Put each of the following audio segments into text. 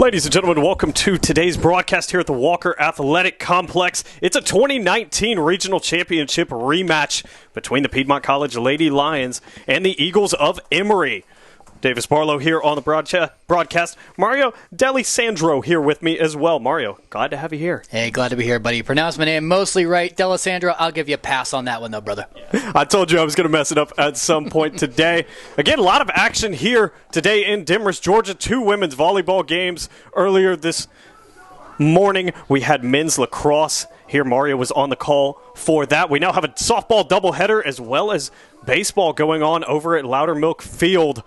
Ladies and gentlemen, welcome to today's broadcast here at the Walker Athletic Complex. It's a 2019 Regional Championship rematch between the Piedmont College Lady Lions and the Eagles of Emory. Davis Barlow here on the broadcast. Mario D'Alessandro here with me as well. Mario, glad to have you here. Hey, glad to be here, buddy. You pronounced my name mostly right. D'Alessandro, I'll give you a pass on that one, though, brother. I told you I was going to mess it up at some point today. Again, a lot of action here today in Demorest, Georgia. 2 women's volleyball games earlier this morning. We had men's lacrosse here. Mario was on the call for that. We now have a softball doubleheader as well as baseball going on over at Loudermilk Field.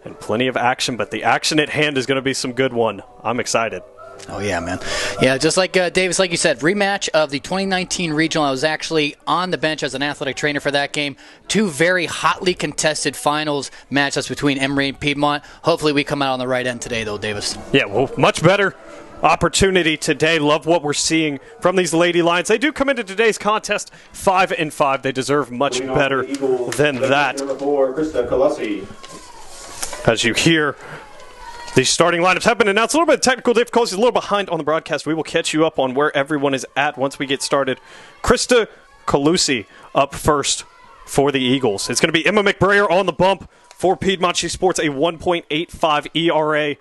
And plenty of action, but the action at hand is going to be some good one. I'm excited. Oh, yeah, man. Yeah, just like Davis, like you said, rematch of the 2019 regional. I was actually on the bench as an athletic trainer for that game. 2 very hotly contested finals matchups between Emory and Piedmont. Hopefully we come out on the right end today, though, Davis. Yeah, well, much better opportunity today. Love what we're seeing from these Lady Lions. They do come into today's contest 5-5. They deserve much better than that. Number 4, Krista Colossi. As you hear, the starting lineups have been announced. A little bit of technical difficulties, a little behind on the broadcast. We will catch you up on where everyone is at once we get started. Krista Calusi up first for the Eagles. It's going to be Emma McBrayer on the bump for Piedmont. She sports a 1.85 ERA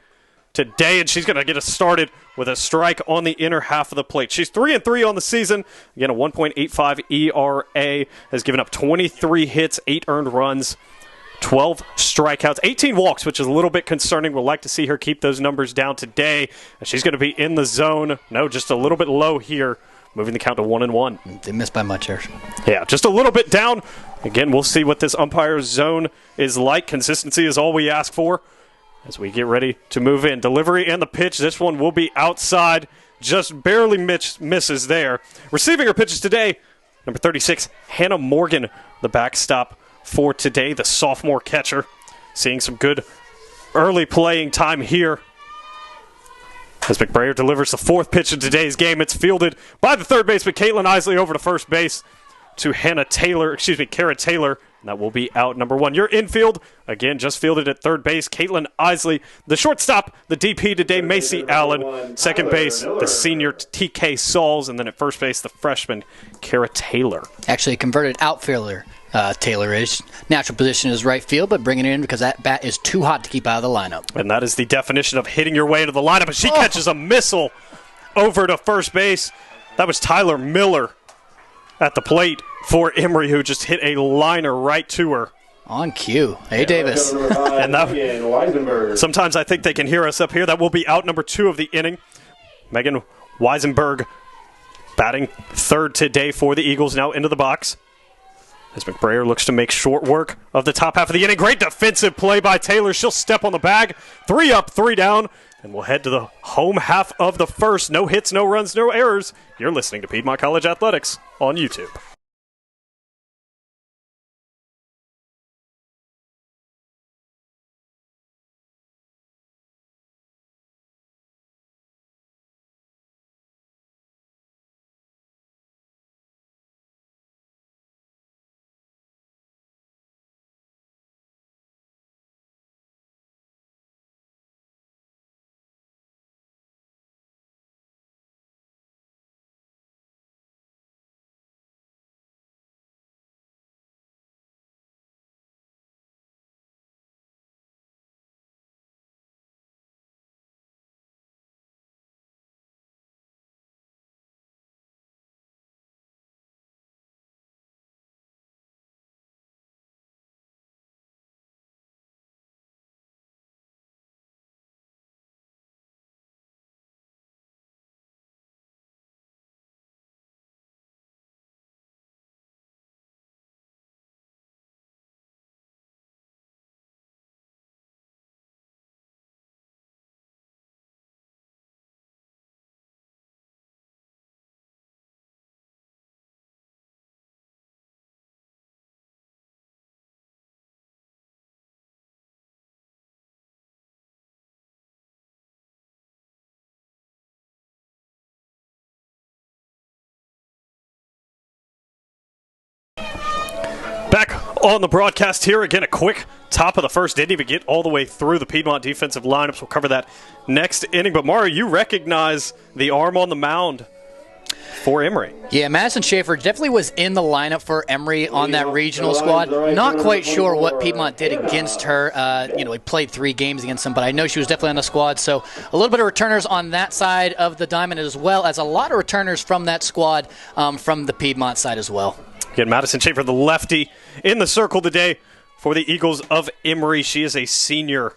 today, and she's going to get us started with a strike on the inner half of the plate. She's 3-3 on the season. Again, a 1.85 ERA, has given up 23 hits, 8 earned runs, 12 strikeouts, 18 walks, which is a little bit concerning. We'll like to see her keep those numbers down today. She's going to be in the zone. No, just a little bit low here, moving the count to 1-1. They missed by much here. Yeah, just a little bit down. Again, we'll see what this umpire's zone is like. Consistency is all we ask for as we get ready to move in. Delivery and the pitch. This one will be outside. Just barely misses there. Receiving her pitches today, number 36, Hannah Morgan, the backstop for today, the sophomore catcher. Seeing some good early playing time here as McBrayer delivers the 4th pitch of today's game. It's fielded by the third baseman, Caitlin Isley, over to first base to Kara Taylor, and that will be out number 1. Your infield, again, just fielded at third base, Caitlin Isley. The shortstop, the DP today, Macy Allen. Second base, the senior TK Sauls, and then at first base, the freshman, Kara Taylor. Actually, a converted outfielder. Taylor is. Natural position is right field, but bringing it in because that bat is too hot to keep out of the lineup. And that is the definition of hitting your way into the lineup. And she catches a missile over to first base. That was Tyler Miller at the plate for Emory, who just hit a liner right to her. On cue. Hey, Davis. And that, sometimes I think they can hear us up here. That will be out number 2 of the inning. Megan Weisenberg batting third today for the Eagles, now into the box. As McBrayer looks to make short work of the top half of the inning. Great defensive play by Taylor. She'll step on the bag. 3 up, 3 down. And we'll head to the home half of the first. No hits, no runs, no errors. You're listening to Piedmont College Athletics on YouTube. On the broadcast here, again, a quick top of the first. Didn't even get all the way through the Piedmont defensive lineups. We'll cover that next inning. But, Mario, you recognize the arm on the mound for Emory. Yeah, Madison Shaffer definitely was in the lineup for Emory on that regional squad. Not quite sure what Piedmont did against her. He played 3 games against them, but I know she was definitely on the squad. So a little bit of returners on that side of the diamond, as well as a lot of returners from that squad from the Piedmont side as well. Again, Madison Shaffer, the lefty, in the circle today for the Eagles of Emory. She is a senior,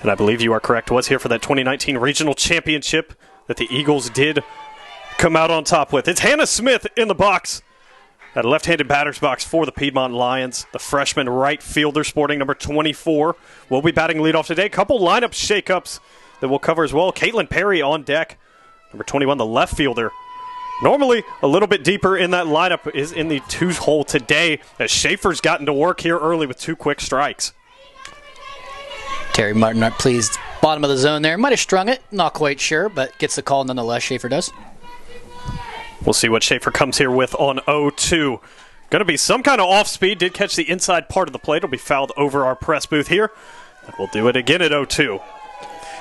and I believe you are correct, was here for that 2019 regional championship that the Eagles did come out on top with. It's Hannah Smith in the box at a left-handed batter's box for the Piedmont Lions. The freshman right fielder sporting number 24 will be batting leadoff today. Couple lineup shakeups that we'll cover as well. Caitlin Perry on deck, number 21, the left fielder. Normally a little bit deeper in that lineup is in the 2 hole today, as Schaefer's gotten to work here early with 2 quick strikes. Terry Martin not pleased. Bottom of the zone there. Might have strung it. Not quite sure, but gets the call nonetheless. Schaefer does. We'll see what Shaffer comes here with on 0-2. Going to be some kind of off-speed. Did catch the inside part of the plate. It'll be fouled over our press booth here. And we'll do it again at 0-2.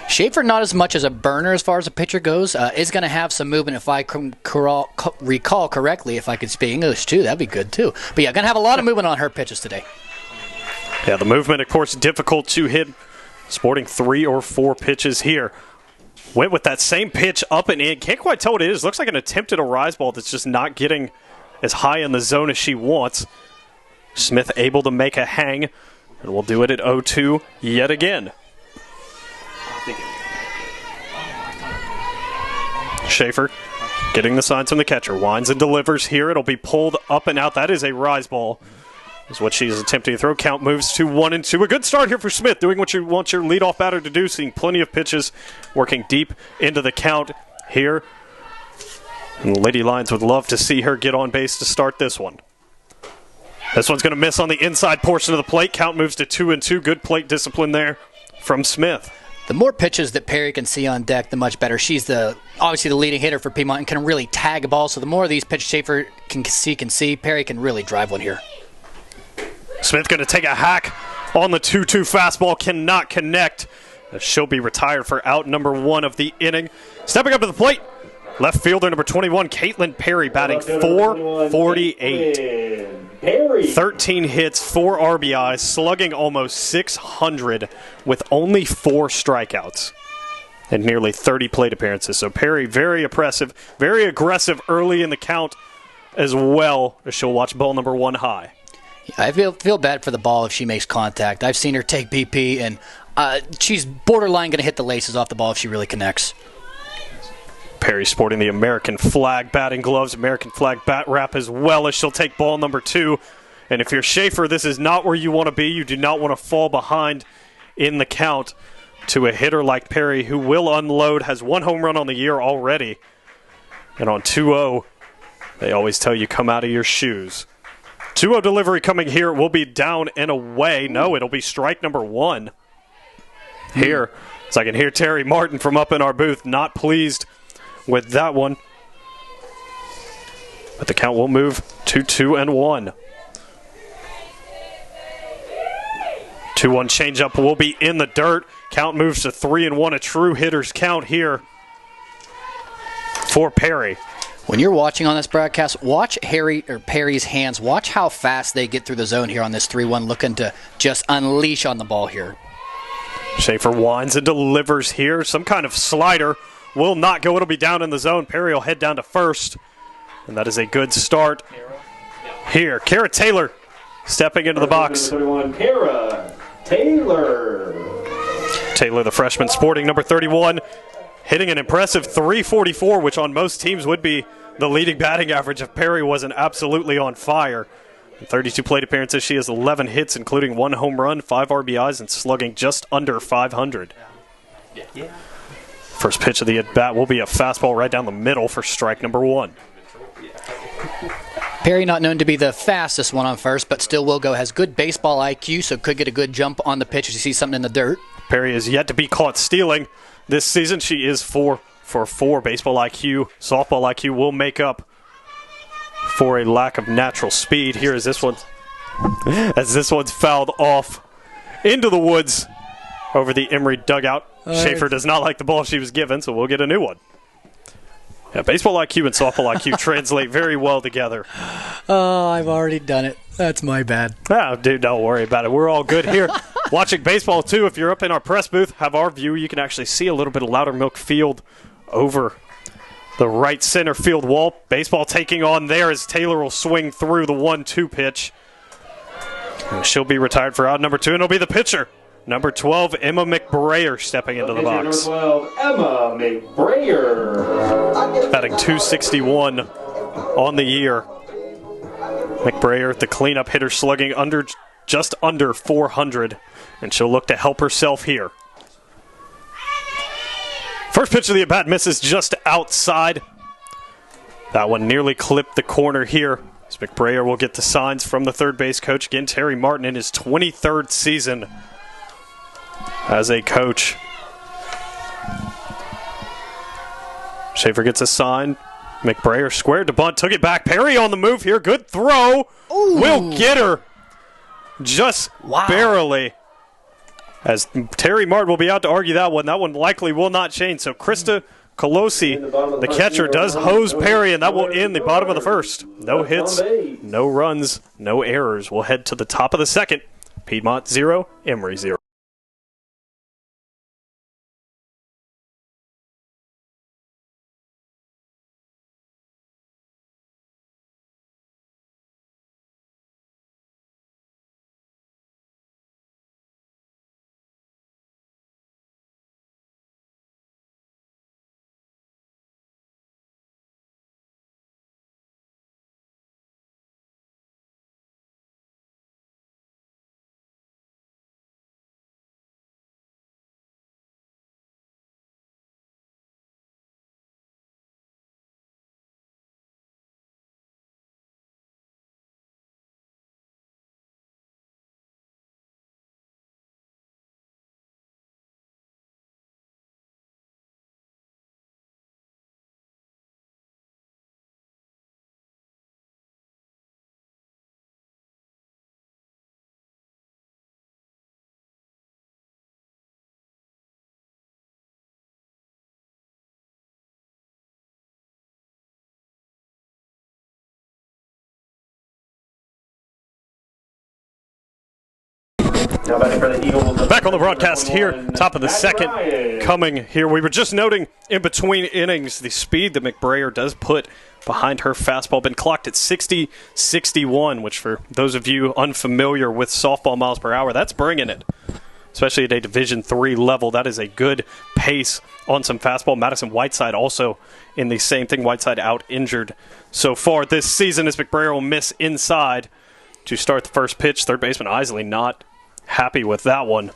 Shaffer, not as much as a burner as far as a pitcher goes, is going to have some movement if I can recall correctly. If I could speak English, too, that'd be good, too. But yeah, going to have a lot of movement on her pitches today. Yeah, the movement, of course, difficult to hit. Sporting 3 or 4 pitches here. Went with that same pitch up and in. Can't quite tell what it is. Looks like an attempt at a rise ball that's just not getting as high in the zone as she wants. Smith able to make a hang, and we'll do it at 0-2 yet again. Shaffer getting the signs from the catcher. Winds and delivers here. It'll be pulled up and out. That is a rise ball, is what she's attempting to throw. Count moves to 1-2. A good start here for Smith, doing what you want your leadoff batter to do, seeing plenty of pitches, working deep into the count here. And the Lady Lions would love to see her get on base to start this one. This one's going to miss on the inside portion of the plate. Count moves to 2-2. Good plate discipline there from Smith. The more pitches that Perry can see on deck, the much better. She's obviously the leading hitter for Piedmont and can really tag a ball. So the more of these pitches Shaffer can see, Perry can really drive one here. Smith going to take a hack on the 2-2 fastball. Cannot connect. She'll be retired for out number 1 of the inning. Stepping up to the plate, left fielder number 21, Caitlin Perry, batting .448. 13 hits, 4 RBIs, slugging almost 600 with only 4 strikeouts and nearly 30 plate appearances. So Perry, very impressive, very aggressive early in the count as well, as she'll watch ball number 1 high. I feel bad for the ball if she makes contact. I've seen her take BP, and she's borderline going to hit the laces off the ball if she really connects. Perry sporting the American flag batting gloves, American flag bat wrap as well, as she'll take ball number 2. And if you're Shaffer, this is not where you want to be. You do not want to fall behind in the count to a hitter like Perry, who will unload, has 1 home run on the year already. And on 2-0, they always tell you come out of your shoes. 2-0 delivery coming here. Will be down and away. No, it'll be strike number 1 here. So I can hear Terry Martin from up in our booth not pleased with that one. But the count will move to 2-1. 2-1 changeup will be in the dirt. Count moves to 3-1. A true hitter's count here for Perry. When you're watching on this broadcast, watch Perry's hands. Watch how fast they get through the zone here on this 3-1, looking to just unleash on the ball here. Shaffer winds and delivers here. Some kind of slider will not go. It'll be down in the zone. Perry will head down to first. And that is a good start here. Kara Taylor stepping into the box. Kara Taylor. Taylor, the freshman, sporting number 31. Hitting an impressive .344, which on most teams would be the leading batting average if Perry wasn't absolutely on fire. In 32 plate appearances, she has 11 hits, including 1 home run, 5 RBIs, and slugging just under 500. First pitch of the at-bat will be a fastball right down the middle for strike number 1. Perry not known to be the fastest one on first, but still will go. Has good baseball IQ, so could get a good jump on the pitch if you see something in the dirt. Perry is yet to be caught stealing this season. She is 4 for 4. Baseball IQ, softball IQ will make up for a lack of natural speed. Here is this one. as this one's fouled off into the woods over the Emory dugout. Shaffer does not like the ball she was given, so we'll get a new one. Yeah, baseball IQ and softball IQ translate very well together. Oh, I've already done it. That's my bad. Oh, dude, don't worry about it. We're all good here. Watching baseball, too, if you're up in our press booth, have our view. You can actually see a little bit of Loudermilk Field over the right center field wall. Baseball taking on there as Taylor will swing through the 1-2 pitch. And she'll be retired for out number 2, and it'll be the pitcher. Number 12, Emma McBrayer stepping into the box. Number 12, Emma McBrayer. Batting .261 on the year. McBrayer, the cleanup hitter, slugging just under 400, and she'll look to help herself here. First pitch of the at-bat misses just outside. That one nearly clipped the corner here. As McBrayer will get the signs from the third base coach. Again, Terry Martin in his 23rd season as a coach. Shaffer gets a sign. McBrayer squared to bunt, took it back. Perry on the move here. Good throw. Ooh. Will get her just barely. As Terry Martin will be out to argue that one. That one likely will not change. So Krista Colosi, the catcher, does hose Perry, and that will end the bottom of the first. No hits, no runs, no errors. We'll head to the top of the second. Piedmont 0, Emory 0. Back on the broadcast here, top of the second coming here. We were just noting in between innings the speed that McBrayer does put behind her fastball. Been clocked at 60-61, which for those of you unfamiliar with softball miles per hour, that's bringing it. Especially at a Division III level, that is a good pace on some fastball. Madison Whiteside also in the same thing. Whiteside out injured so far this season as McBrayer will miss inside to start the first pitch. Third baseman Isley not happy with that one.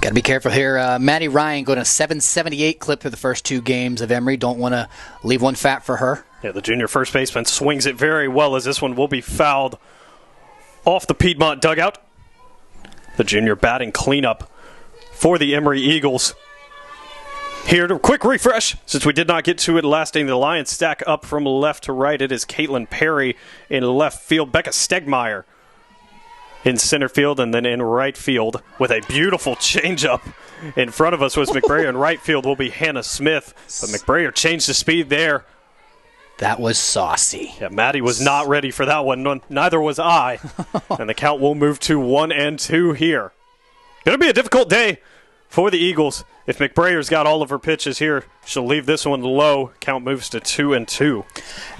Got to be careful here. Maddie Ryan going to 778 clip for the first 2 games of Emory. Don't want to leave one fat for her. Yeah, the junior first baseman swings it very well as this one will be fouled off the Piedmont dugout. The junior batting cleanup for the Emory Eagles. Here to quick refresh, since we did not get to it last inning. The Lions stack up from left to right. It is Caitlin Perry in left field. Becca Stegmeyer in center field, and then in right field with a beautiful changeup in front of us was McBrayer. In right field will be Hannah Smith, but McBrayer changed the speed there. That was saucy. Yeah, Maddie was not ready for that one. Neither was I. And the count will move to 1-2 here. Going to be a difficult day for the Eagles. If McBrayer's got all of her pitches here, she'll leave this one low. Count moves to 2-2.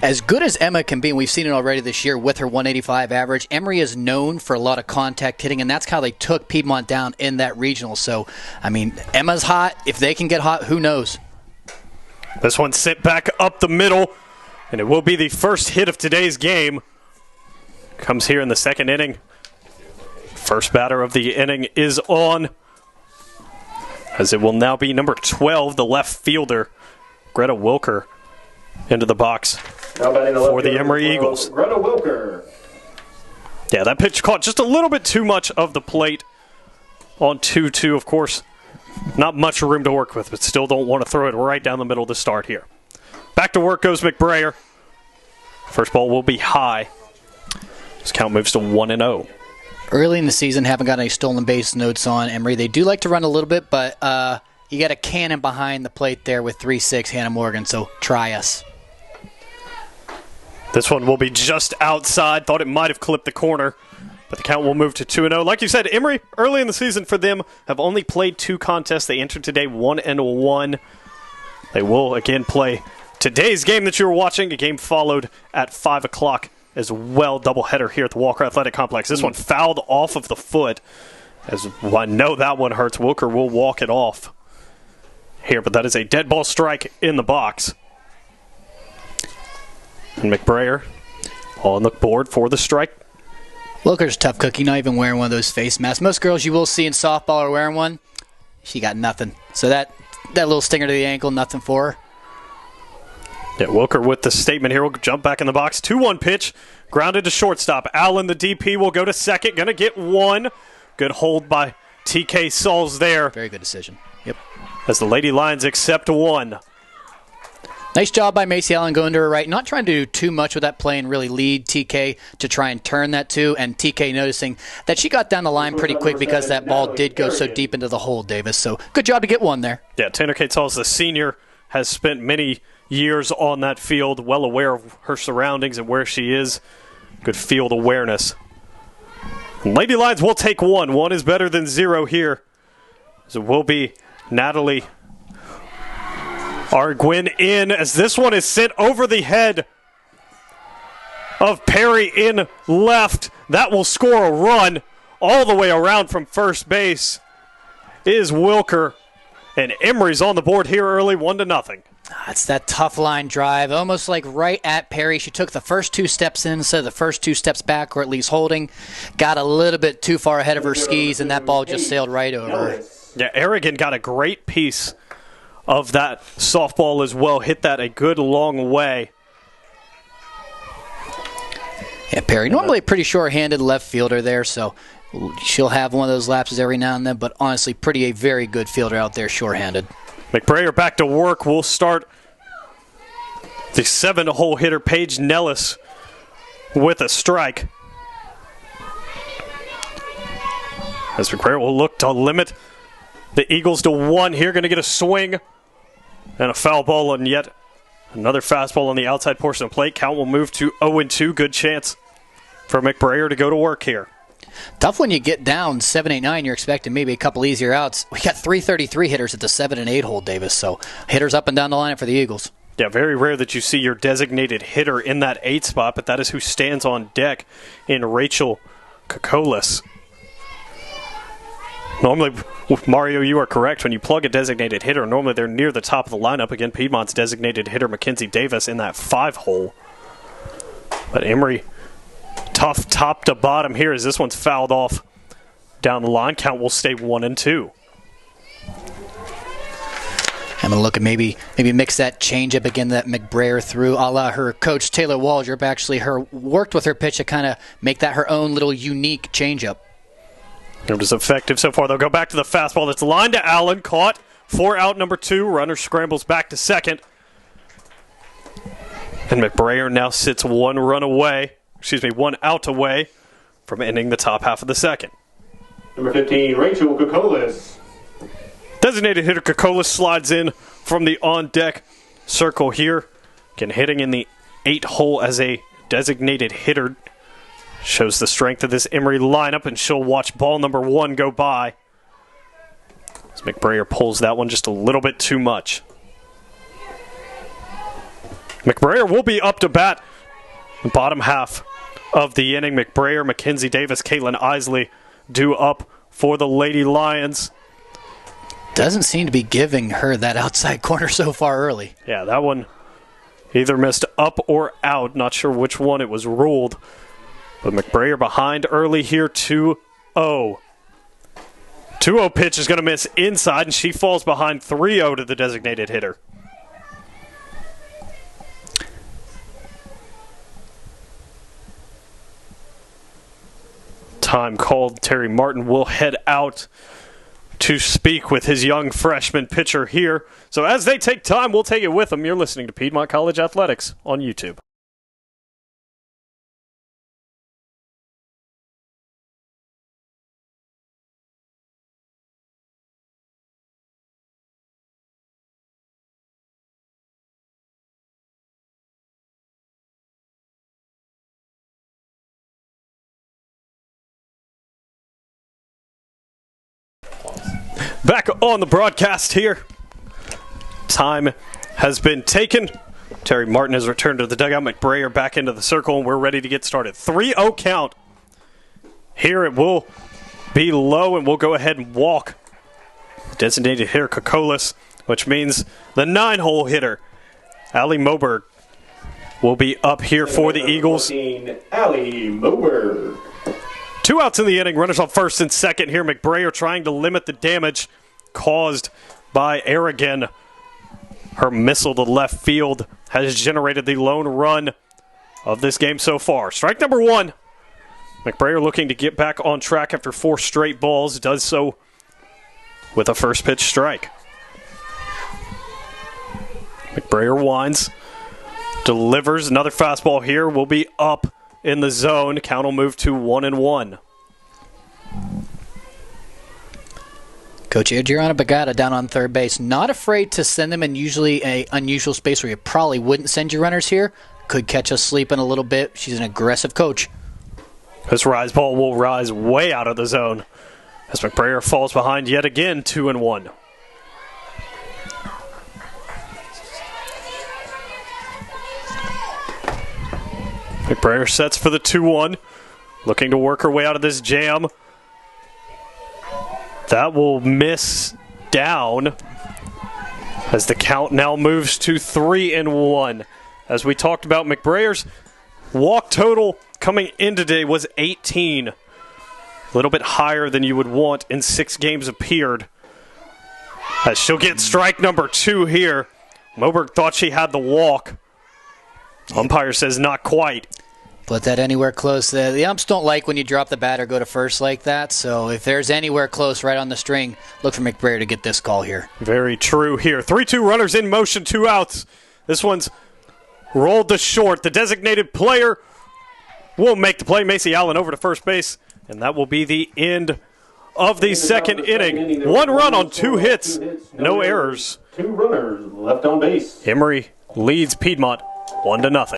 As good as Emma can be, and we've seen it already this year with her 185 average, Emory is known for a lot of contact hitting, and that's how they took Piedmont down in that regional. So, I mean, Emma's hot. If they can get hot, who knows? This one sent back up the middle, and it will be the first hit of today's game. Comes here in the second inning. First batter of the inning is on, as it will now be number 12, the left fielder, Greta Wilker, into the box for the Emory Eagles. Greta Wilker. Yeah, that pitch caught just a little bit too much of the plate on 2-2. Of course, not much room to work with, but still don't want to throw it right down the middle to start here. Back to work goes McBrayer. First ball will be high. This count moves to 1-0. Early in the season, haven't got any stolen base notes on Emory. They do like to run a little bit, but you got a cannon behind the plate there with 3-6 Hannah Morgan, so try us. This one will be just outside. Thought it might have clipped the corner, but the count will move to 2-0. Like you said, Emory, early in the season for them, have only played 2 contests. They entered today 1-1. They will again play today's game that you were watching, a game followed at 5 o'clock as well. Doubleheader here at the Walker Athletic Complex. This one fouled off of the foot. As I know that one hurts. Wilker will walk it off here, but that is a dead ball strike in the box. And McBrayer on the board for the strike. Wilker's a tough cookie, not even wearing one of those face masks. Most girls you will see in softball are wearing one. She got nothing. So that little stinger to the ankle, nothing for her. Yeah, Wilker with the statement here. We'll jump back in the box. 2-1 pitch. Grounded to shortstop. Allen, the DP, will go to second. Going to get one. Good hold by TK Sauls there. Very good decision. Yep. As the Lady Lions accept one. Nice job by Macy Allen going to her right. Not trying to do too much with that play and really lead TK to try and turn that too. And TK noticing that she got down the line pretty quick because that ball did go so deep into the hole, Davis. So good job to get one there. Yeah, Tanner Kate Sauls, the senior, has spent many years on that field, well aware of her surroundings and where she is. Good field awareness. And Lady Lions will take one. One is better than 0 here. So it will be Natalie Arguin in as this one is sent over the head of Perry in left. That will score a run all the way around from first base is Wilker. And Emory's on the board here early, 1-0. It's that tough line drive, almost like right at Perry. She took the first 2 steps in instead of the first 2 steps back, or at least holding. Got a little bit too far ahead of her skis, and that ball just sailed right over her. Yeah, Aragon got a great piece of that softball as well. Hit that a good long way. Yeah, Perry, normally a pretty short-handed left fielder there, so she'll have one of those lapses every now and then, but honestly, a very good fielder out there short-handed. McBrayer back to work. We'll start the 7-hole hitter, Paige Nellis, with a strike. As McBrayer will look to limit the Eagles to 1 here. Going to get a swing and a foul ball and yet another fastball on the outside portion of the plate. Count will move to 0-2. Good chance for McBrayer to go to work here. Tough when you get down 7-8-9. You're expecting maybe a couple easier outs. We got 333 hitters at the 7 and 8 hole, Davis. So hitters up and down the lineup for the Eagles. Yeah, very rare that you see your designated hitter in that 8 spot, but that is who stands on deck in Rachel Kokolis. Normally, Mario, you are correct. When you plug a designated hitter, normally they're near the top of the lineup. Again, Piedmont's designated hitter, Mackenzie Davis, in that 5 hole. But Emory, tough top to bottom here as this one's fouled off down the line. Count will stay 1-2. I'm going to look at maybe mix that changeup again that McBrayer threw, a la her coach Taylor Waldrop. Actually, worked with her pitch to kind of make that her own little unique changeup. It was effective so far. They'll go back to the fastball. That's lined to Allen. Caught for out number 2. Runner scrambles back to second. And McBrayer now sits 1 out away from ending the top half of the second. Number 15, Rachel Kokolis. Designated hitter Kokolis slides in from the on-deck circle here. Again, hitting in the 8 hole as a designated hitter. Shows the strength of this Emory lineup, and she'll watch ball number 1 go by. As McBrayer pulls that one just a little bit too much. McBrayer will be up to bat the bottom half of the inning. McBrayer, Mackenzie Davis, Caitlin Isley due up for the Lady Lions. Doesn't seem to be giving her that outside corner so far early. Yeah, that one either missed up or out. Not sure which one it was ruled. But McBrayer behind early here, 2-0. 2-0 pitch is going to miss inside, and she falls behind 3-0 to the designated hitter. Time called. Terry Martin will head out to speak with his young freshman pitcher here. So as they take time, we'll take it with them. You're listening to Piedmont College Athletics on YouTube. Back on the broadcast here. Time has been taken. Terry Martin has returned to the dugout. McBrayer back into the circle, and we're ready to get started. 3-0 count. Here it will be low, and we'll go ahead and walk. Designated hitter Kokolis, which means the 9-hole hitter, Ali Moberg, will be up here for the Eagles. Ali Moberg. 2 outs in the inning. Runners on first and second here. McBrayer trying to limit the damage caused by Aragon. Her missile to left field has generated the lone run of this game so far. Strike number 1. McBrayer looking to get back on track after 4 straight balls. Does so with a first pitch strike. McBrayer winds. Delivers another fastball here. Will be up in the zone. Count will move to 1-1. Coach Adriana Bagata down on third base. Not afraid to send them in usually an unusual space where you probably wouldn't send your runners here. Could catch us sleeping a little bit. She's an aggressive coach. This rise ball will rise way out of the zone as McBrayer falls behind yet again, 2-1. McBrayer sets for the 2-1, looking to work her way out of this jam. That will miss down as the count now moves to 3-1. As we talked about, McBrayer's walk total coming in today was 18. A little bit higher than you would want in 6 games appeared. As she'll get strike number 2 here. Moberg thought she had the walk. Umpire says not quite. Put that anywhere close. The umps don't like when you drop the bat or go to first like that, so if there's anywhere close right on the string, look for McBrayer to get this call here. Very true here. 3-2 runners in motion, 2 outs. This one's rolled to short. The designated player will make the play. Macy Allen over to first base, and that will be the end of the second inning. 1 run on 2 hits, no errors. 2 runners left on base. Emory leads Piedmont 1-0.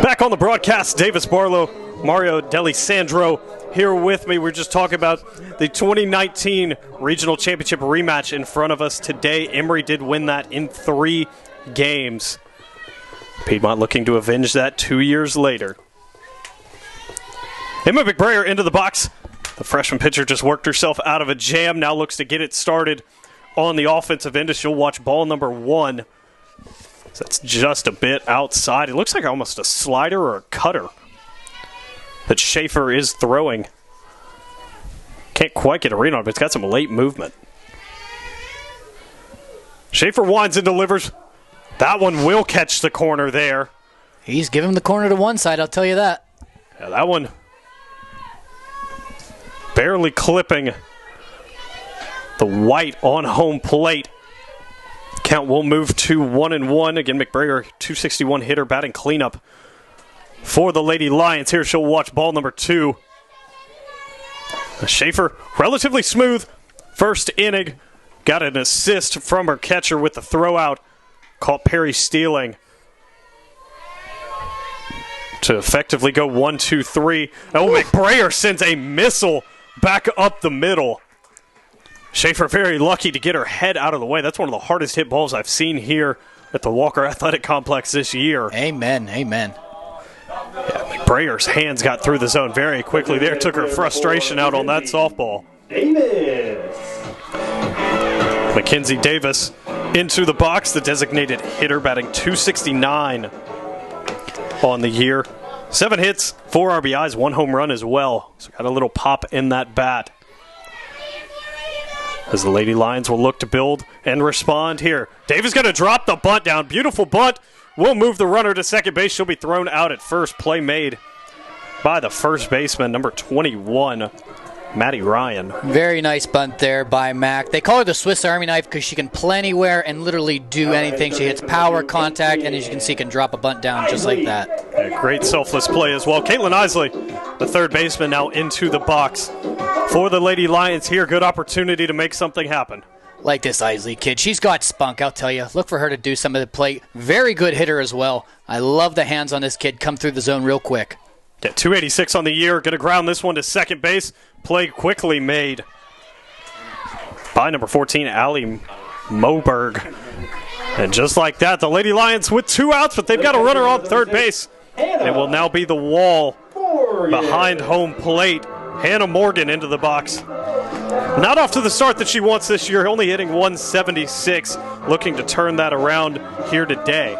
Back on the broadcast, Davis Barlow, Mario Delisandro here with me. We're just talking about the 2019 Regional Championship rematch in front of us today. Emory did win that in 3 games. Piedmont looking to avenge that 2 years later. Emma McBrayer into the box. The freshman pitcher just worked herself out of a jam. Now looks to get it started on the offensive end as she'll watch ball number 1. So that's just a bit outside. It looks like almost a slider or a cutter that Shaffer is throwing. Can't quite get a read on it, but it's got some late movement. Shaffer winds and delivers. That one will catch the corner there. He's giving the corner to one side, I'll tell you that. Yeah, that one barely clipping the white on home plate. Count will move to 1-1. Again, McBrayer, 261 hitter, batting cleanup for the Lady Lions. Here she'll watch ball number 2. Shaffer, relatively smooth first inning. Got an assist from her catcher with the throw out. Caught Perry stealing. to effectively go 1, 2, 3. Oh, McBrayer sends a missile back up the middle. Shaffer very lucky to get her head out of the way. That's one of the hardest hit balls I've seen here at the Walker Athletic Complex this year. Amen, amen. Yeah, McBrayer's hands got through the zone very quickly there. Took her frustration out on that softball. Davis. Mackenzie Davis into the box, the designated hitter, batting .269 on the year. 7 hits, 4 RBIs, 1 home run as well. So got a little pop in that bat. As the Lady Lions will look to build and respond here. Davis going to drop the bunt down. Beautiful bunt. Will move the runner to second base. She'll be thrown out at first. Play made by the first baseman, number 21, Maddie Ryan. Very nice bunt there by Mac. They call her the Swiss Army knife because she can play anywhere and literally do anything. She hits power, contact, and as you can see, can drop a bunt down just like that. A great selfless play as well. Caitlin Isley, the third baseman, now into the box for the Lady Lions here. Good opportunity to make something happen. Like this Isley kid. She's got spunk, I'll tell you. Look for her to do some of the play. Very good hitter as well. I love the hands on this kid. Come through the zone real quick. Yeah, 286 on the year. Going to ground this one to second base. Play quickly made by number 14, Allie Moberg. And just like that, the Lady Lions with 2 outs, but they've got a runner on third base. It will now be the wall behind home plate. Hannah Morgan into the box. Not off to the start that she wants this year, only hitting .176, looking to turn that around here today.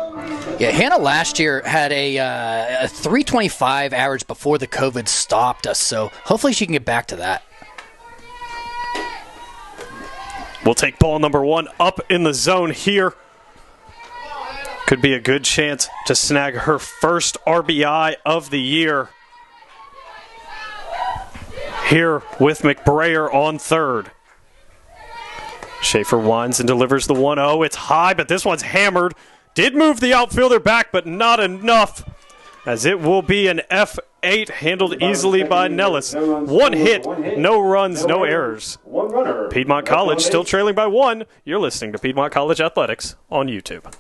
Yeah, Hannah last year had a 325 average before the COVID stopped us, so hopefully she can get back to that. We'll take ball number 1 up in the zone here. Could be a good chance to snag her first RBI of the year. Here with McBrayer on third. Shaffer winds and delivers the 1-0. It's high, but this one's hammered. Did move the outfielder back, but not enough, as it will be an F8 handled easily by Nellis. 1 hit, no runs, no errors. Piedmont College still trailing by 1. You're listening to Piedmont College Athletics on YouTube.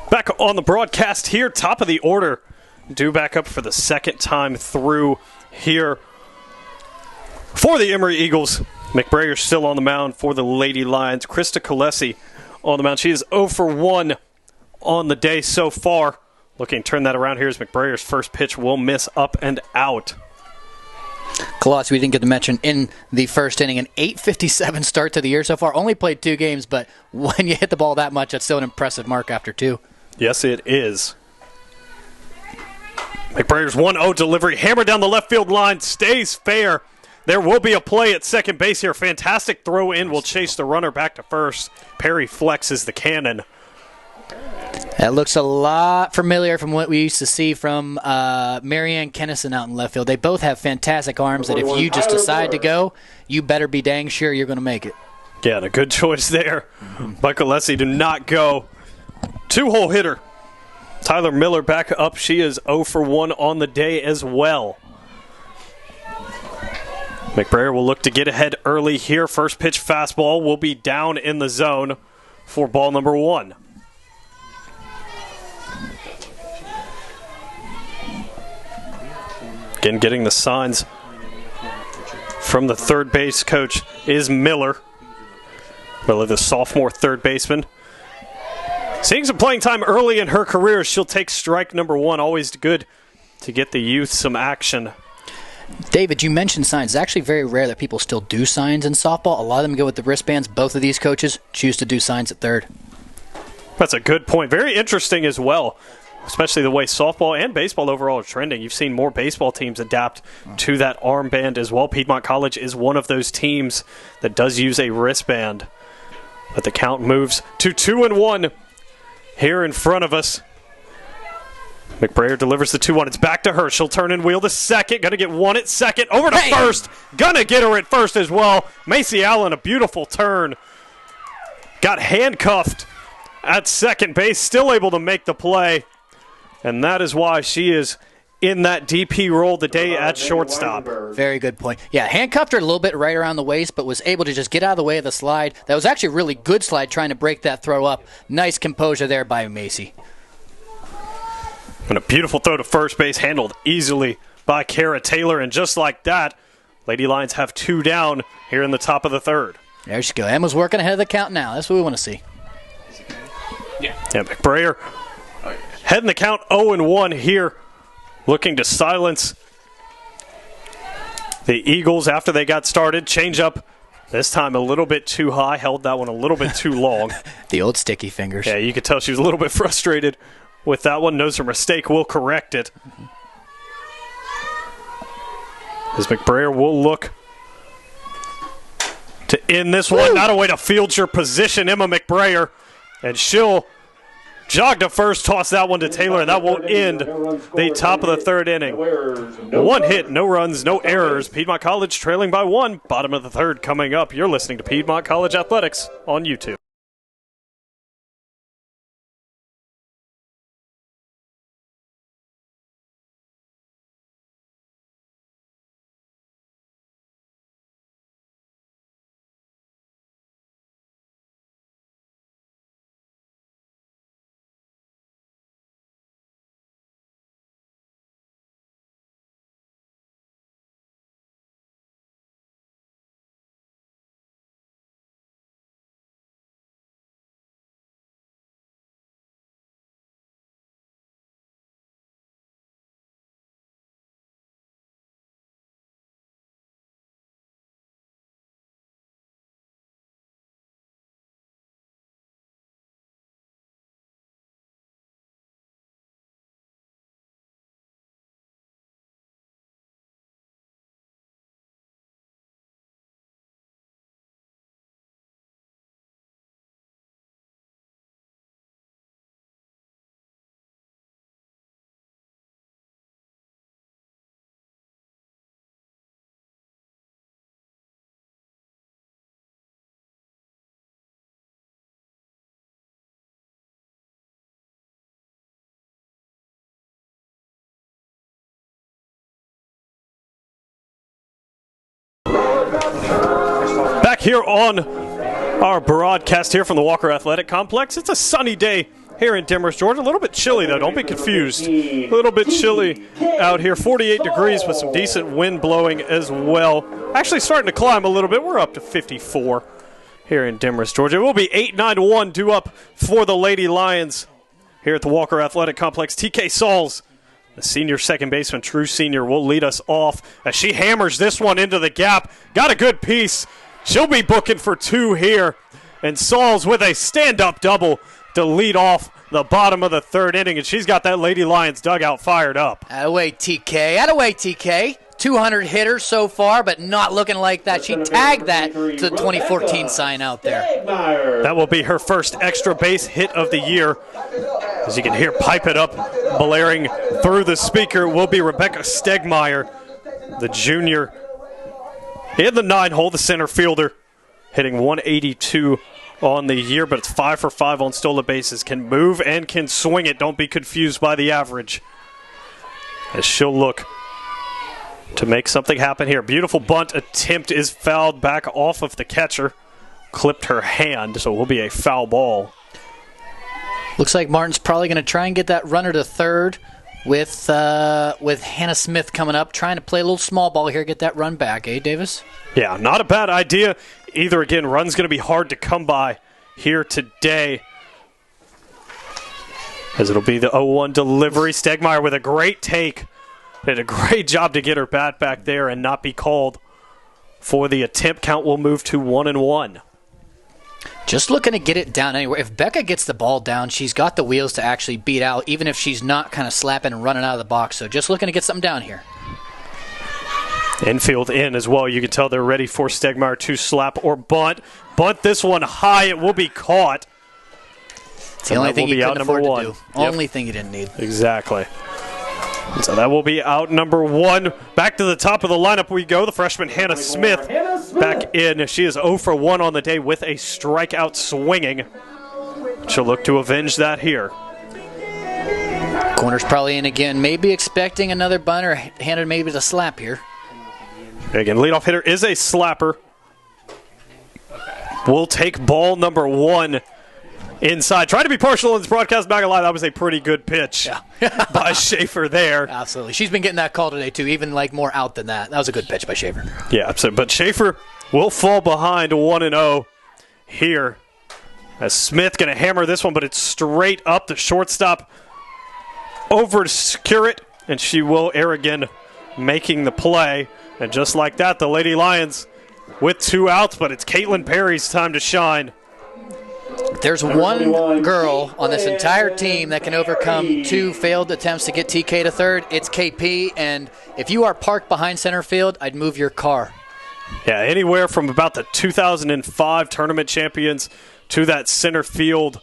Back on the broadcast here, top of the order. Due back up for the second time through here for the Emory Eagles. McBrayer still on the mound for the Lady Lions. Krista Colesi on the mound. She is 0 for 1 on the day so far. Looking to turn that around here as McBrayer's first pitch will miss up and out. Colossi, we didn't get to mention in the first inning, an 8:57 start to the year so far. Only played 2 games, but when you hit the ball that much, that's still an impressive mark after 2. Yes, it is. McBrayer's 1-0 delivery. Hammer down the left field line. Stays fair. There will be a play at second base here. Fantastic throw in. Will chase the runner back to first. Perry flexes the cannon. That looks a lot familiar from what we used to see from Marianne Kennison out in left field. They both have fantastic arms that if you just decide to go, you better be dang sure you're going to make it. Yeah, a good choice there. But Colesi do not go. 2-hole hitter Tyler Miller back up. She is 0 for 1 on the day as well. McBrayer will look to get ahead early here. First pitch fastball will be down in the zone for ball number 1. Again, getting the signs from the third base coach is Miller. Miller, the sophomore third baseman. Seeing some playing time early in her career, she'll take strike number 1. Always good to get the youth some action. David, you mentioned signs. It's actually very rare that people still do signs in softball. A lot of them go with the wristbands. Both of these coaches choose to do signs at third. That's a good point. Very interesting as well, especially the way softball and baseball overall are trending. You've seen more baseball teams adapt to that armband as well. Piedmont College is one of those teams that does use a wristband. But the count moves to 2-1 here in front of us. McBrayer delivers the 2-1. It's back to her. She'll turn and wheel to second. Going to get one at second. Over to first. Going to get her at first as well. Macy Allen, a beautiful turn. Got handcuffed at second base. Still able to make the play. And that is why she is in that DP role today at shortstop. Very good point. Yeah, handcuffed her a little bit right around the waist, but was able to just get out of the way of the slide. That was actually a really good slide trying to break that throw up. Nice composure there by Macy. And a beautiful throw to first base, handled easily by Kara Taylor. And just like that, Lady Lions have 2 down here in the top of the third. There she goes. Emma's working ahead of the count now. That's what we want to see. Yeah, McBrayer heading the count 0-1 here, looking to silence the Eagles after they got started. Change up this time a little bit too high, held that one a little bit too long. The old sticky fingers. Yeah, you could tell she was a little bit frustrated with that one. Knows her mistake, will correct it. As McBrayer will look to end this one. Not a way to field your position, Emma McBrayer. And she'll jog to first, toss that one to Taylor, and that will end the top of the third inning. 1 hit, no runs, no errors. Piedmont College trailing by 1. Bottom of the third coming up. You're listening to Piedmont College Athletics on YouTube. Back here on our broadcast here from the Walker Athletic Complex. It's a sunny day here in Demorest, Georgia. A little bit chilly, though. Don't be confused. A little bit chilly out here. 48 degrees with some decent wind blowing as well. Actually starting to climb a little bit. We're up to 54 here in Demorest, Georgia. It will be 8-9-1 due up for the Lady Lions here at the Walker Athletic Complex. TK Sauls, the senior second baseman, true senior, will lead us off as she hammers this one into the gap. Got a good piece. She'll be booking for 2 here. And Sauls with a stand-up double to lead off the bottom of the third inning. And she's got that Lady Lions dugout fired up. Atta-way, TK. Atta-way, TK. 200 hitters so far, but not looking like that. She tagged that to the 2014 sign out there. That will be her first extra base hit of the year. As you can hear, pipe it up, blaring through the speaker, will be Rebecca Stegmeyer, the junior in the 9-hole, the center fielder, hitting 182 on the year, but it's 5 for 5 on stolen bases. Can move and can swing it. Don't be confused by the average. As she'll look to make something happen here. Beautiful bunt attempt is fouled back off of the catcher. Clipped her hand, so it will be a foul ball. Looks like Martin's probably going to try and get that runner to third with Hannah Smith coming up, trying to play a little small ball here, get that run back, Davis? Yeah, not a bad idea. Either, again, run's going to be hard to come by here today. As it'll be the 0-1 delivery. Stegmeyer with a great take. Did a great job to get her bat back there and not be called for the attempt. Count will move to 1-1. Just looking to get it down anywhere. If Becca gets the ball down, she's got the wheels to actually beat out, even if she's not kind of slapping and running out of the box. So just looking to get something down here. Infield in as well. You can tell they're ready for Stegmeyer to slap or bunt. Bunt this one high. It will be caught. It's the only thing you couldn't afford to do. Only thing you didn't need. Exactly. And so that will be out number 1. Back to the top of the lineup we go. The freshman Hannah Smith back in. She is 0 for 1 on the day with a strikeout swinging. She'll look to avenge that here. Corner's probably in again. Maybe expecting another bunt or handed maybe the slap here. Again, leadoff hitter is a slapper. We'll take ball number 1 inside. Trying to be partial in this broadcast, back alive. That was a pretty good pitch by Shaffer there. Absolutely. She's been getting that call today, too, even like more out than that. That was a good pitch by Shaffer. Yeah, but Shaffer will fall behind 1-0 here. As Smith going to hammer this one, but it's straight up the shortstop over to secure it, and she will air again, making the play. And just like that, the Lady Lions with 2 outs, but it's Caitlin Perry's time to shine. There's one girl on this entire team that can overcome 2 failed attempts to get TK to third. It's KP, and if you are parked behind center field, I'd move your car. Yeah, anywhere from about the 2005 tournament champions to that center field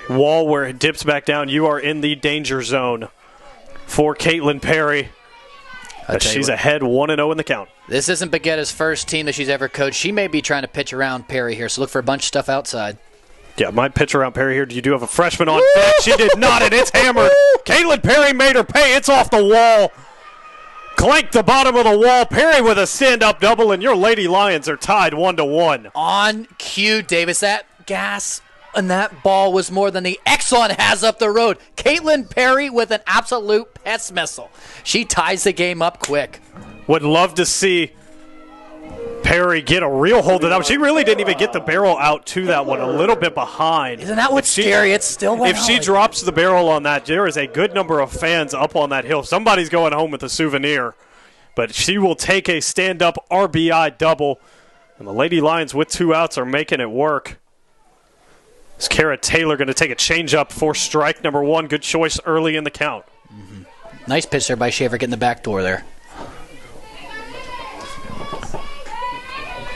wall where it dips back down, you are in the danger zone for Caitlin Perry. She's ahead 1-0 in the count. This isn't Baguetta's first team that she's ever coached. She may be trying to pitch around Perry here, so look for a bunch of stuff outside. Yeah, might pitch around Perry here. You do have a freshman on deck. She did not, and it's hammered. Caitlin Perry made her pay. It's off the wall. Clanked the bottom of the wall. Perry with a stand-up double, and your Lady Lions are tied 1-1. On cue, Davis. That gas and that ball was more than the Exxon has up the road. Caitlin Perry with an absolute pest missile. She ties the game up quick. Would love to see Perry get a real hold of that one. She really didn't even get the barrel out to that one, a little bit behind. Isn't that what's scary? It's still If she drops the barrel on that, there is a good number of fans up on that hill. Somebody's going home with a souvenir. But she will take a stand-up RBI double. And the Lady Lions with 2 outs are making it work. Is Kara Taylor going to take a change-up for strike number 1? Good choice early in the count. Mm-hmm. Nice pitch there by Shaffer getting the back door there.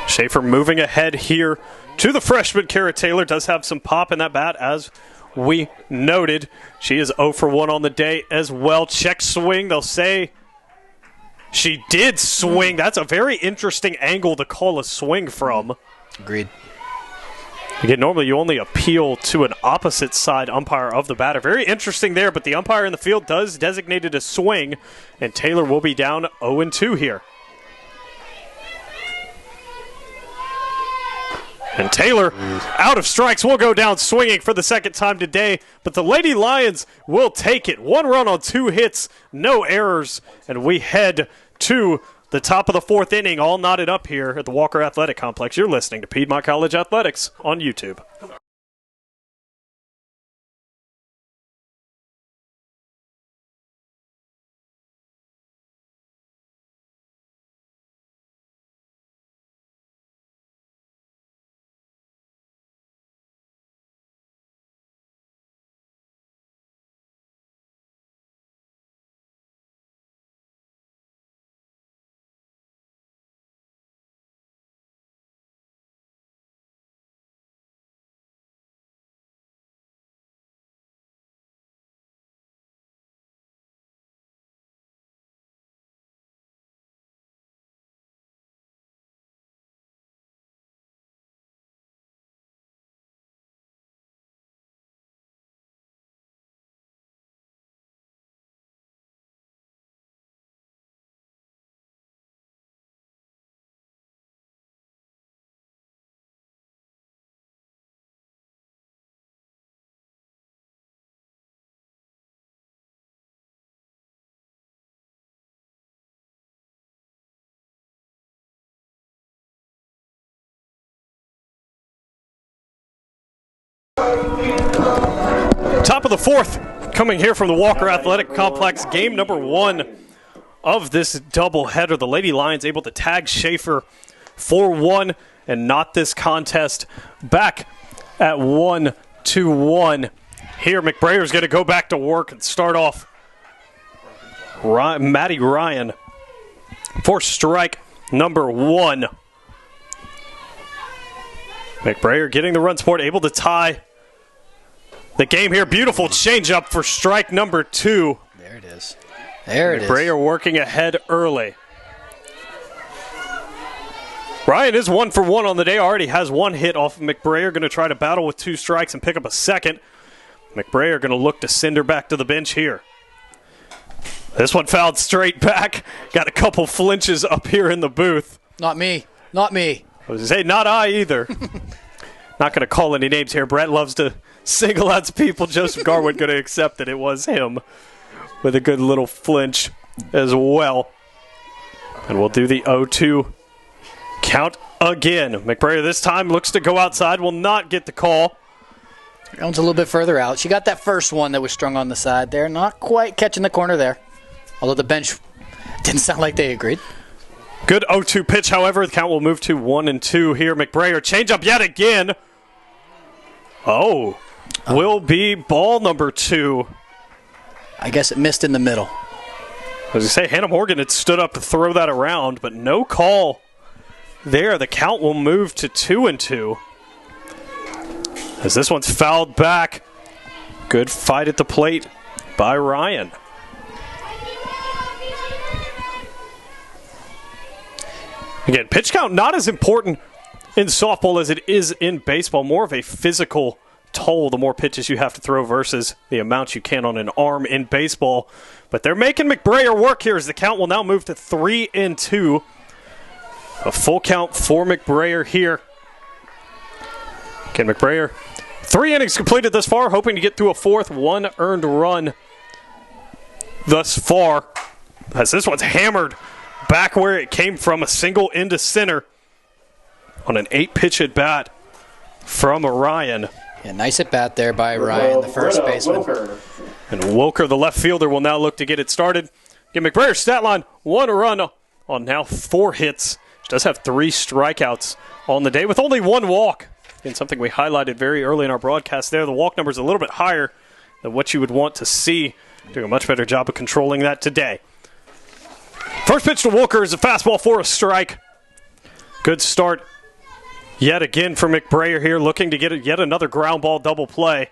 Shaffer moving ahead here to the freshman. Kara Taylor does have some pop in that bat, as we noted. She is 0 for 1 on the day as well. Check swing. They'll say she did swing. That's a very interesting angle to call a swing from. Agreed. Again, normally you only appeal to an opposite side umpire of the batter. Very interesting there, but the umpire in the field does designate it a swing, and Taylor will be down 0-2 here. And Taylor, out of strikes, will go down swinging for the second time today, but the Lady Lions will take it. 1 run on 2 hits, no errors, and we head to the top of the 4th inning, all knotted up here at the Walker Athletic Complex. You're listening to Piedmont College Athletics on YouTube. Top of the fourth, coming here from the Walker Athletic Complex, game number 1 of this doubleheader. The Lady Lions able to tag Shaffer 4-1 and knot this contest back at 1-1. Here, McBrayer's going to go back to work and start off Maddie Ryan for strike number 1. McBrayer getting the run support, able to tie the game here. Beautiful changeup for strike number 2. There it is. There it is. McBrayer working ahead early. Ryan is 1 for 1 on the day. Already has 1 hit off of McBrayer. Going to try to battle with 2 strikes and pick up a second. McBrayer going to look to send her back to the bench here. This one fouled straight back. Got a couple flinches up here in the booth. Not me. Not me. I was going to say, not I either. Not going to call any names here. Brett loves to single out people. Joseph Garwood going to accept that it was him with a good little flinch as well. And we'll do the 0-2 count again. McBrayer this time looks to go outside. Will not get the call. One's a little bit further out. She got that first one that was strung on the side there. Not quite catching the corner there. Although the bench didn't sound like they agreed. Good 0-2 pitch, however. The count will move to 1-2 here. McBrayer changeup yet again. Will be ball number 2. I guess it missed in the middle. As you say, Hannah Morgan had stood up to throw that around, but no call there. The count will move to 2-2. As this one's fouled back. Good fight at the plate by Ryan. Again, pitch count not as important in softball as it is in baseball. More of a physical toll the more pitches you have to throw versus the amount you can on an arm in baseball. But they're making McBrayer work here as the count will now move to 3-2. A full count for McBrayer here. Again, McBrayer, 3 innings completed thus far, hoping to get through a 4th, 1 earned run thus far. As this one's hammered back where it came from, a single into center on an 8-pitch at bat from Ryan. Yeah, nice at bat there by Ryan, the first baseman. And Wilker, the left fielder, will now look to get it started. Get McBrayer's stat line, 1 run on now 4 hits. She does have 3 strikeouts on the day with only 1 walk. And something we highlighted very early in our broadcast there. The walk number is a little bit higher than what you would want to see. Doing a much better job of controlling that today. First pitch to Wilker is a fastball for a strike. Good start yet again for McBrayer here, looking to get yet another ground ball double play.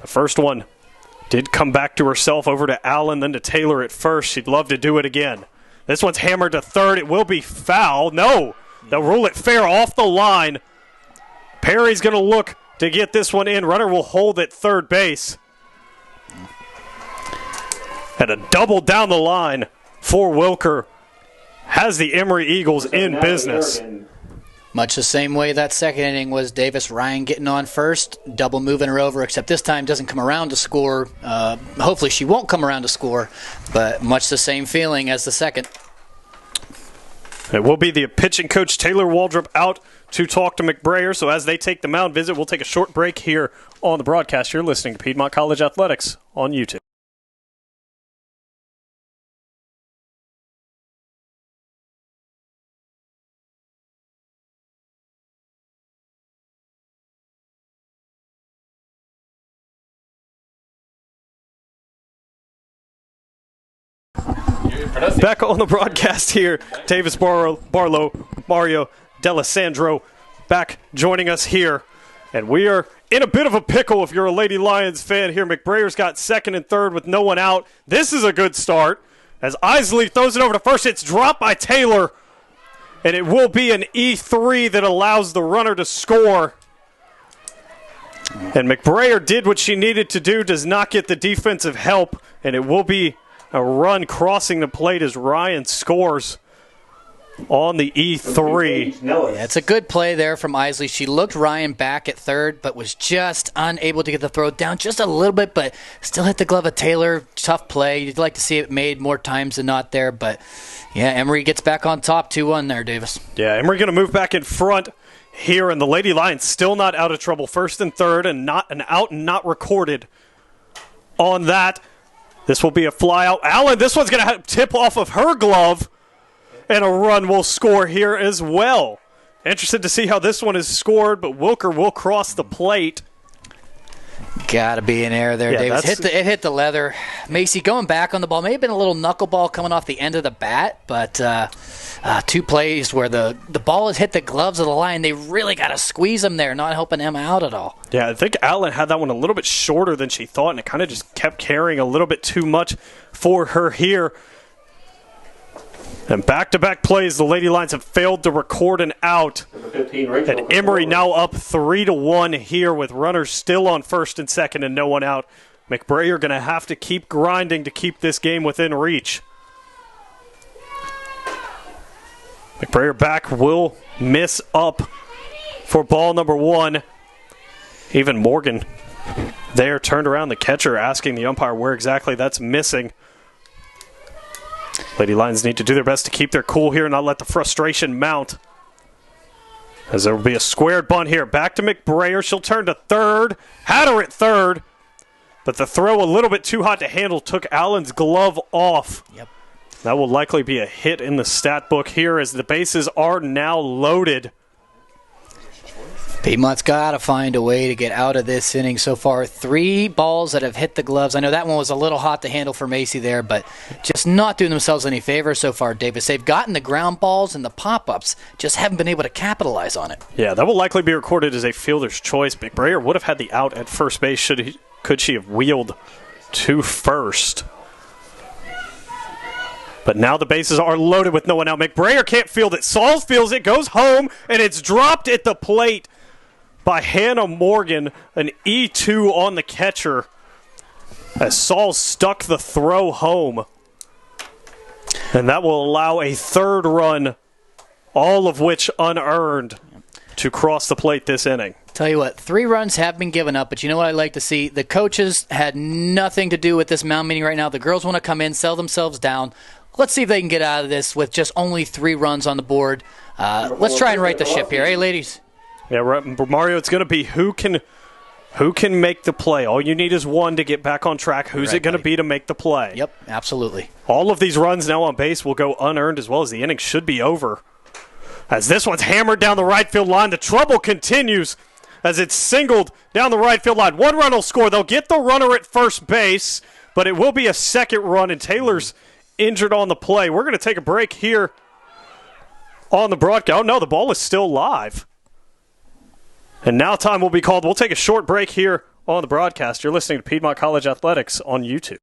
The first one did come back to herself, over to Allen, then to Taylor at first. She'd love to do it again. This one's hammered to third. It will be foul. No, they'll rule it fair off the line. Perry's going to look to get this one in. Runner will hold at third base. And a double down the line for Wilker has the Emory Eagles in business. Much the same way that second inning was Davis. Ryan getting on first, double moving her over, except this time doesn't come around to score. Hopefully she won't come around to score, but much the same feeling as the second. It will be the pitching coach Taylor Waldrop out to talk to McBrayer. So as they take the mound visit, we'll take a short break here on the broadcast. You're listening to Piedmont College Athletics on YouTube. Back on the broadcast here, Davis Barlow, Mario D'Alessandro back joining us here. And we are in a bit of a pickle if you're a Lady Lions fan here. McBrayer's got second and third with no one out. This is a good start as Isley throws it over to first. It's dropped by Taylor, and it will be an E3 that allows the runner to score. And McBrayer did what she needed to do, does not get the defensive help, and it will be a run crossing the plate as Ryan scores on the E3. Yeah, it's a good play there from Isley. She looked Ryan back at third, but was just unable to get the throw down just a little bit, but still hit the glove of Taylor. Tough play. You'd like to see it made more times than not there, but yeah, Emory gets back on top 2-1 there, Davis. Yeah, Emory going to move back in front here, and the Lady Lions still not out of trouble. First and third, and not an out and not recorded on that. This will be a fly out. Allen, this one's going to tip off of her glove, and a run will score here as well. Interested to see how this one is scored, but Wilker will cross the plate. Got to be an error there, Davis. It hit the leather. Macy going back on the ball. May have been a little knuckleball coming off the end of the bat, but two plays where the ball has hit the gloves of the line. They really got to squeeze him there, not helping him out at all. Yeah, I think Allen had that one a little bit shorter than she thought, and it kind of just kept carrying a little bit too much for her here. And back-to-back plays, the Lady Lions have failed to record an out. 15, Rachel, And Emory now up 3-1 here with runners still on first and second and no one out. McBrayer going to have to keep grinding to keep this game within reach. McBrayer back will miss up for ball number one. Even Morgan there turned around the catcher asking the umpire where exactly that's missing. Lady Lions need to do their best to keep their cool here and not let the frustration mount. As there will be a squared bunt here. Back to McBrayer. She'll turn to third. Had her at third. But the throw a little bit too hot to handle. Took Allen's glove off. Yep. That will likely be a hit in the stat book here as the bases are now loaded. Piedmont's got to find a way to get out of this inning so far. 3 balls that have hit the gloves. I know that one was a little hot to handle for Macy there, but just not doing themselves any favor so far, Davis. They've gotten the ground balls and the pop-ups, just haven't been able to capitalize on it. Yeah, that will likely be recorded as a fielder's choice. McBrayer would have had the out at first base could she have wheeled to first. But now the bases are loaded with no one out. McBrayer can't field it. Sauls fields it, goes home, and it's dropped at the plate by Hannah Morgan, an E2 on the catcher, as Sauls stuck the throw home. And that will allow a third run, all of which unearned, to cross the plate this inning. Tell you what, 3 runs have been given up, but you know what I'd like to see? The coaches had nothing to do with this mound meeting right now. The girls want to come in, sell themselves down. Let's see if they can get out of this with just only 3 runs on the board. Let's try and right the ship here. Hey, ladies. Yeah, Mario, it's going to be who can make the play. All you need is one to get back on track. Who's right, it going to be to make the play? Yep, absolutely. All of these runs now on base will go unearned as well as the inning should be over. As this one's hammered down the right field line, the trouble continues as it's singled down the right field line. 1 run will score. They'll get the runner at first base, but it will be a second run, and Taylor's injured on the play. We're going to take a break here on the broadcast. Oh, no, the ball is still live. And now time will be called. We'll take a short break here on the broadcast. You're listening to Piedmont College Athletics on YouTube.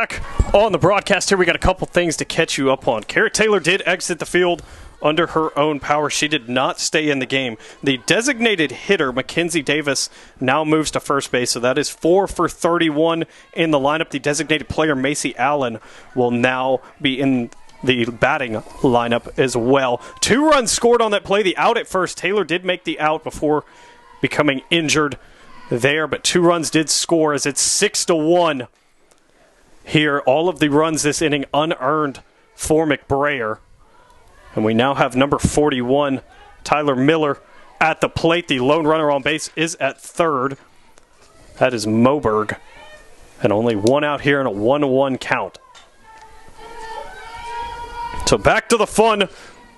Back on the broadcast here, we got a couple things to catch you up on. Kara Taylor did exit the field under her own power. She did not stay in the game. The designated hitter, Mackenzie Davis, now moves to first base, so that is 4 for 31 in the lineup. The designated player, Macy Allen, will now be in the batting lineup as well. 2 runs scored on that play. The out at first. Taylor did make the out before becoming injured there, but 2 runs did score as it's 6-1 here. All of the runs this inning unearned for McBrayer. And we now have number 41, Tyler Miller, at the plate. The lone runner on base is at third. That is Moberg. And only 1 out here in a 1-1 count. So back to the fun.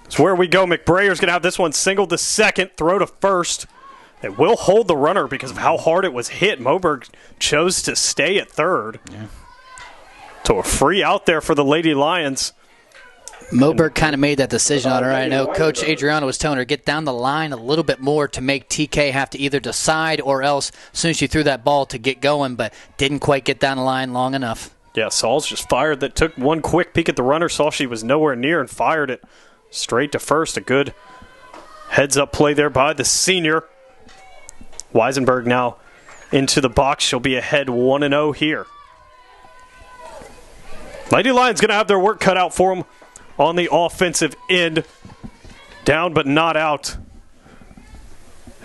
It's where we go. McBrayer's going to have this one singled to second, throw to first. They will hold the runner because of how hard it was hit. Moberg chose to stay at third. Yeah. So a free out there for the Lady Lions. Moberg kind of made that decision on her. I know Coach Adriano was telling her, get down the line a little bit more to make TK have to either decide or else as soon as she threw that ball to get going, but didn't quite get down the line long enough. Yeah, Sauls just fired that, took one quick peek at the runner, saw she was nowhere near and fired it straight to first. A good heads-up play there by the senior. Weisenberg now into the box. She'll be ahead 1-0 here. Lady Lions going to have their work cut out for them on the offensive end. Down but not out.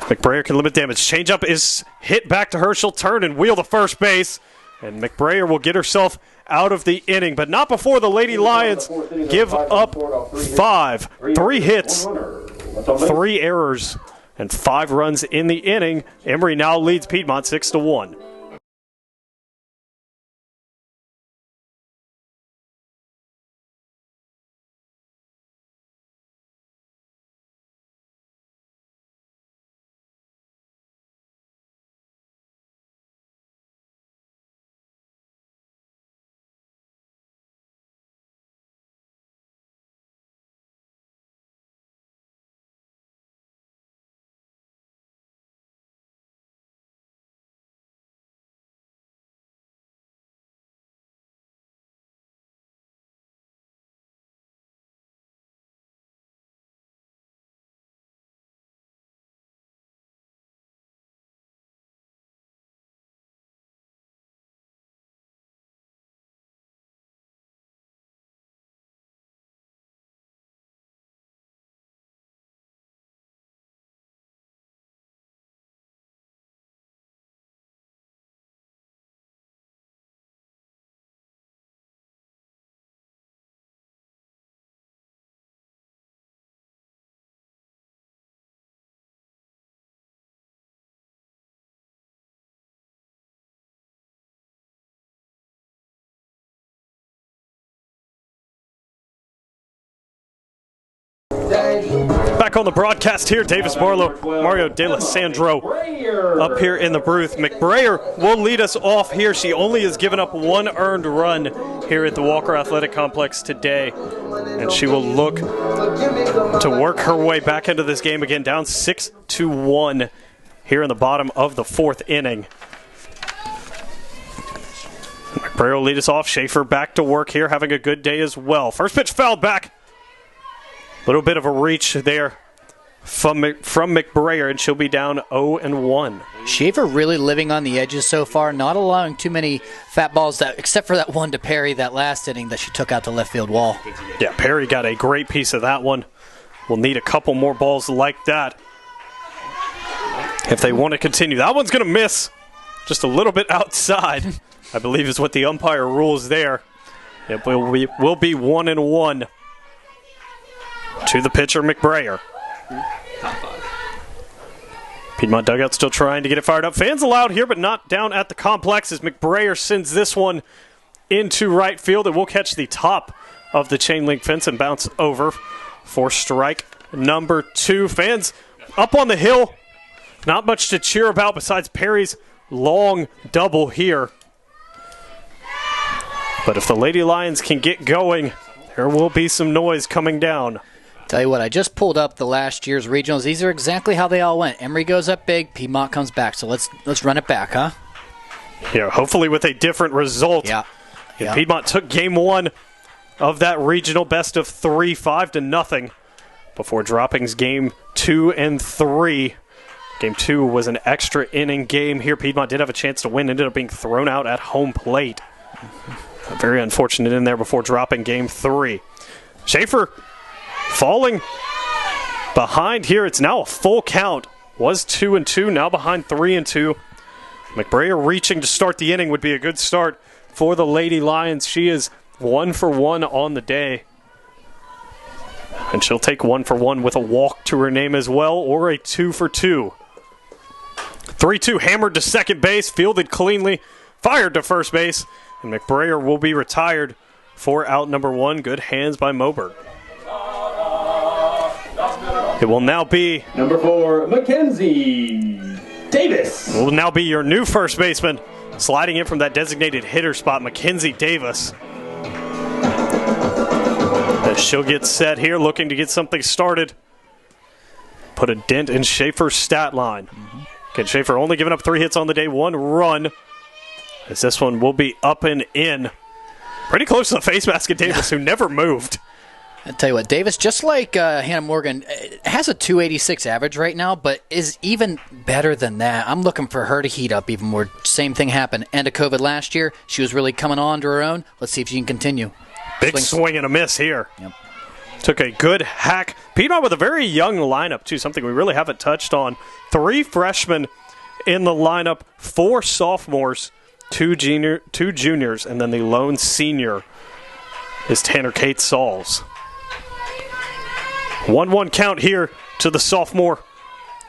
McBrayer can limit damage. Changeup is hit back to her. She'll turn and wheel to first base. And McBrayer will get herself out of the inning, but not before the Lady Lions give up 5. 3 hits, 3 errors, and 5 runs in the inning. Emory now leads Piedmont 6-1. Back on the broadcast here, Davis Barlow, Mario De La Sandro up here in the booth. McBrayer will lead us off here. She only has given up 1 earned run here at the Walker Athletic Complex today. And she will look to work her way back into this game again, down 6-1 here in the bottom of the 4th inning. McBrayer will lead us off. Shaffer back to work here, having a good day as well. First pitch fouled back. Little bit of a reach there from McBrayer, and she'll be down 0-1. Shaffer really living on the edges so far, not allowing too many fat balls, except for that one to Perry that last inning that she took out the left field wall. Yeah, Perry got a great piece of that one. We'll need a couple more balls like that if they want to continue. That one's going to miss just a little bit outside, I believe is what the umpire rules there. It will be 1-1. To the pitcher, McBrayer. Piedmont dugout still trying to get it fired up. Fans allowed here, but not down at the complex as McBrayer sends this one into right field. It will catch the top of the chain link fence and bounce over for strike number 2. Fans up on the hill. Not much to cheer about besides Perry's long double here. But if the Lady Lions can get going, there will be some noise coming down. Tell you what, I just pulled up the last year's regionals. These are exactly how they all went. Emory goes up big, Piedmont comes back. So let's run it back, huh? Yeah, hopefully with a different result. Yeah. Yeah. Piedmont took game one of that regional best of 3, 5-0, before dropping game 2 and 3. Game 2 was an extra inning game here. Piedmont did have a chance to win, ended up being thrown out at home plate. Very unfortunate in there before dropping game 3. Shaffer falling behind here. It's now a full count. Was 2-2, now behind 3-2. McBrayer reaching to start the inning would be a good start for the Lady Lions. She is 1 for 1 on the day. And she'll take 1 for 1 with a walk to her name as well, or a 2 for 2. 3-2 hammered to second base, fielded cleanly, fired to first base, and McBrayer will be retired for out number 1. Good hands by Moberg. It will now be Number 4, Mackenzie Davis. will now be your new first baseman, sliding in from that designated hitter spot, Mackenzie Davis. As she'll get set here, looking to get something started. Put a dent in Shaffer's stat line. Again, Shaffer only giving up 3 hits on the day, 1 run. As this one will be up and in. Pretty close to the face mask of Davis, who never moved. I'll tell you what, Davis, just like Hannah Morgan, has a 286 average right now, but is even better than that. I'm looking for her to heat up even more. Same thing happened. End of COVID last year. She was really coming on to her own. Let's see if she can continue. Big swing and a miss here. Yep. Took a good hack. Piedmont with a very young lineup, too, something we really haven't touched on. 3 freshmen in the lineup, 4 sophomores, 2 juniors, and then the lone senior is Tanner Kate Sauls. 1-1 count here to the sophomore.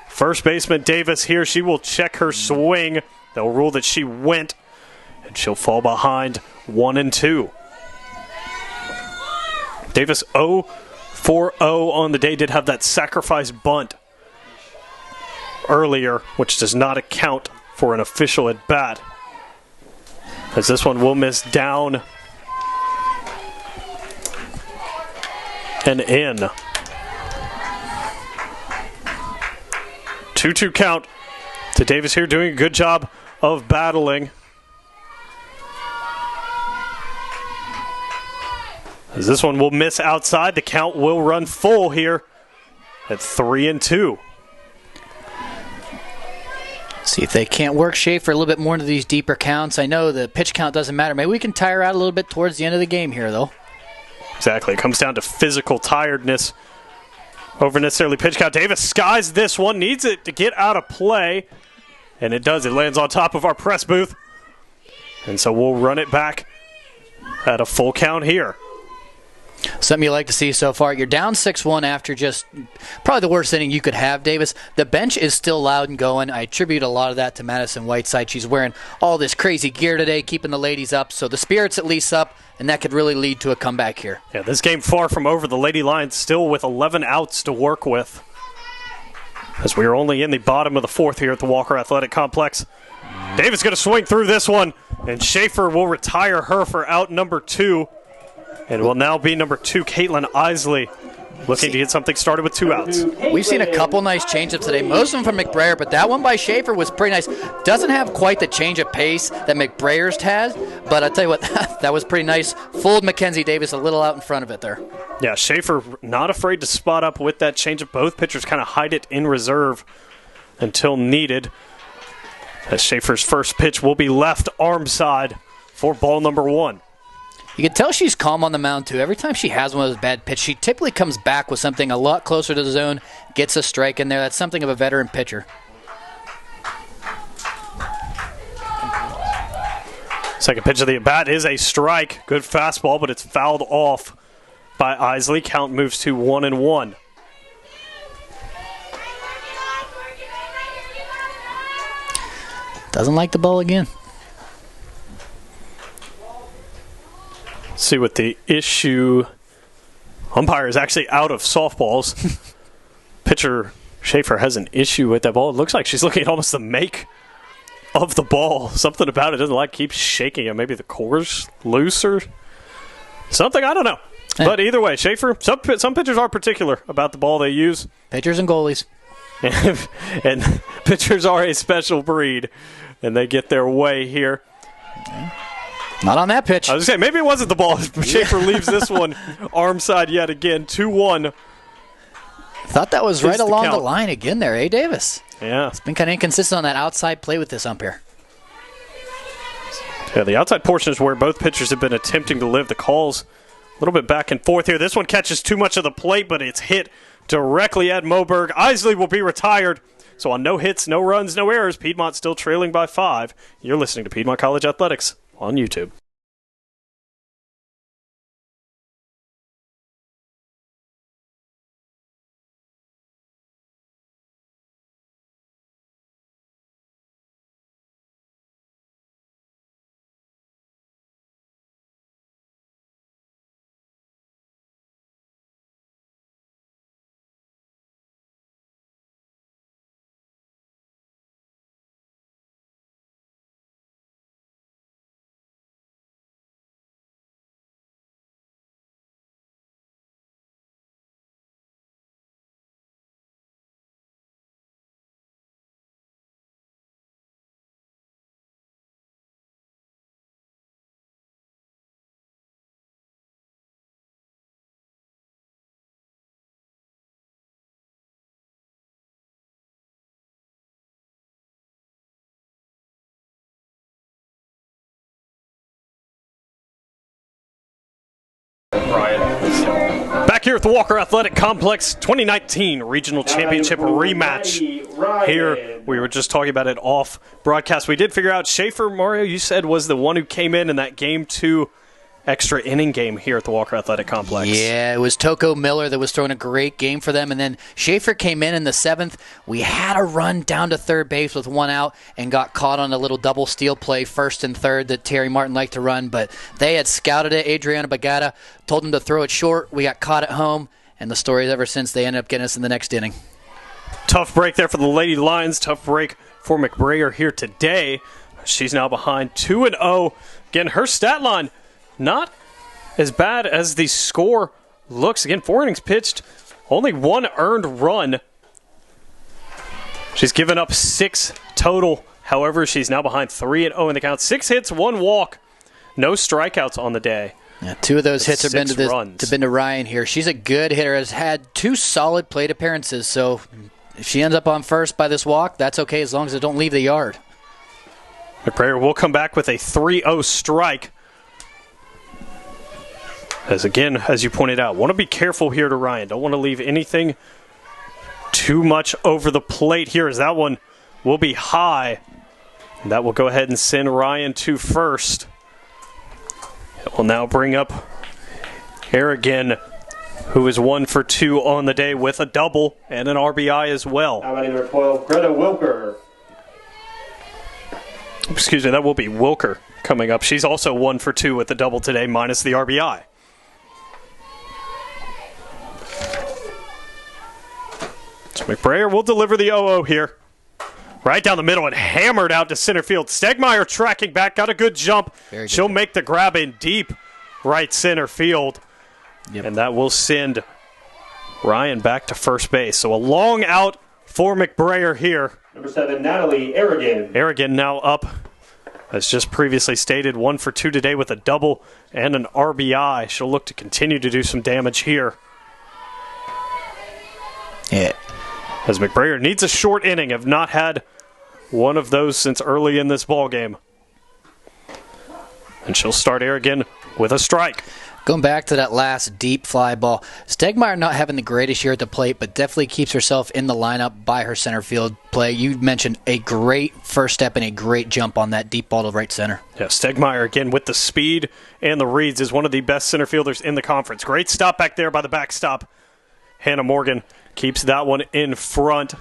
First baseman Davis here. She will check her swing. They'll rule that she went, and she'll fall behind 1-2. Davis 0 for 0 on the day. Did have that sacrifice bunt earlier, which does not account for an official at bat. As this one will miss down and in. 2-2 count to Davis here, doing a good job of battling. As this one will miss outside, the count will run full here at 3-2. See if they can't work Shaffer a little bit more into these deeper counts. I know the pitch count doesn't matter. Maybe we can tire out a little bit towards the end of the game here, though. Exactly. It comes down to physical tiredness over necessarily pitch count. Davis skies this one, needs it to get out of play, and it does. It lands on top of our press booth, and so we'll run it back at a full count here. Something you like to see so far. You're down 6-1 after just probably the worst inning you could have, Davis. The bench is still loud and going. I attribute a lot of that to Madison Whiteside. She's wearing all this crazy gear today, keeping the ladies up, so the spirit's at least up, and that could really lead to a comeback here. Yeah, this game far from over. The Lady Lions still with 11 outs to work with, as we are only in the bottom of the 4th here at the Walker Athletic Complex. Davis going to swing through this one, and Shaffer will retire her for out number 2. And will now be number 2, Caitlin Isley, looking to get something started with 2 outs. We've seen a couple nice changeups today, most of them from McBrayer, but that one by Shaffer was pretty nice. Doesn't have quite the change of pace that McBrayer's has, but I'll tell you what, that was pretty nice. Fooled Mackenzie Davis a little out in front of it there. Yeah, Shaffer not afraid to spot up with that changeup. Both pitchers kind of hide it in reserve until needed. As Shaffer's first pitch will be left arm side for ball number 1. You can tell she's calm on the mound, too. Every time she has one of those bad pitches, she typically comes back with something a lot closer to the zone, gets a strike in there. That's something of a veteran pitcher. Second pitch of the at-bat is a strike. Good fastball, but it's fouled off by Isley. Count moves to 1-1. Doesn't like the ball again. See what the issue. Umpire is actually out of softballs. Pitcher Shaffer has an issue with that ball. It looks like she's looking at almost the make of the ball. Something about it doesn't like, keeps shaking it. Maybe the core's loose or something. I don't know. But either way, Shaffer, some pitchers are particular about the ball they use. Pitchers and goalies. And pitchers are a special breed, and they get their way here. Not on that pitch. I was going to say, maybe it wasn't the ball. Shaffer leaves this one arm side yet again, 2-1. Thought that was right along the line again there, Davis? Yeah. It's been kind of inconsistent on that outside play with this umpire. Yeah, the outside portion is where both pitchers have been attempting to live. The calls a little bit back and forth here. This one catches too much of the plate, but it's hit directly at Moberg. Isley will be retired. So on no hits, no runs, no errors, Piedmont still trailing by 5. You're listening to Piedmont College Athletics on YouTube. Back here at the Walker Athletic Complex, 2019 Regional Championship rematch. Here, we were just talking about it off broadcast. We did figure out Shaffer, Mario, you said, was the one who came in that Game 2 extra inning game here at the Walker Athletic Complex. Yeah, it was Toko Miller that was throwing a great game for them, and then Shaffer came in the 7th. We had a run down to third base with 1 out and got caught on a little double steal play, 1st and 3rd, that Terry Martin liked to run, but they had scouted it. Adriana Bagata told them to throw it short. We got caught at home, and the story is ever since they ended up getting us in the next inning. Tough break there for the Lady Lions. Tough break for McBrayer here today. She's now behind 2-0. Again, her stat line not as bad as the score looks. Again, 4 innings pitched, only 1 earned run. She's given up 6 total. However, she's now behind 3-0 in the count. 6 hits, 1 walk, no strikeouts on the day. Yeah, 2 of those hits have been to Ryan here. She's a good hitter, has had 2 solid plate appearances, so if she ends up on first by this walk, that's okay as long as it don't leave the yard. McBrayer will come back with a 3-0 strike. As again, as you pointed out, want to be careful here to Ryan. Don't want to leave anything too much over the plate here, as that one will be high. And that will go ahead and send Ryan to first. It will now bring up Harrigan, who is 1 for 2 on the day with a double and an RBI as well. Now batting number 12, Greta Wilker. Excuse me, that will be Wilker coming up. She's also 1 for 2 with the double today, minus the RBI. So McBrayer will deliver the 0-0 here. Right down the middle and hammered out to center field. Stegmeyer tracking back, got a good jump. She'll make the grab in deep right center field. Yep. And that will send Ryan back to first base. So a long out for McBrayer here. Number 7, Natalie Aragon. Aragon now up, as just previously stated, 1 for 2 today with a double and an RBI. She'll look to continue to do some damage here. Yeah. As McBrayer needs a short inning, have not had one of those since early in this ball game. And she'll start Aragon with a strike. Going back to that last deep fly ball, Stegmeyer not having the greatest year at the plate, but definitely keeps herself in the lineup by her center field play. You mentioned a great first step and a great jump on that deep ball to right center. Yeah, Stegmeyer, again, with the speed and the reads, is one of the best center fielders in the conference. Great stop back there by the backstop. Hannah Morgan keeps that one in front.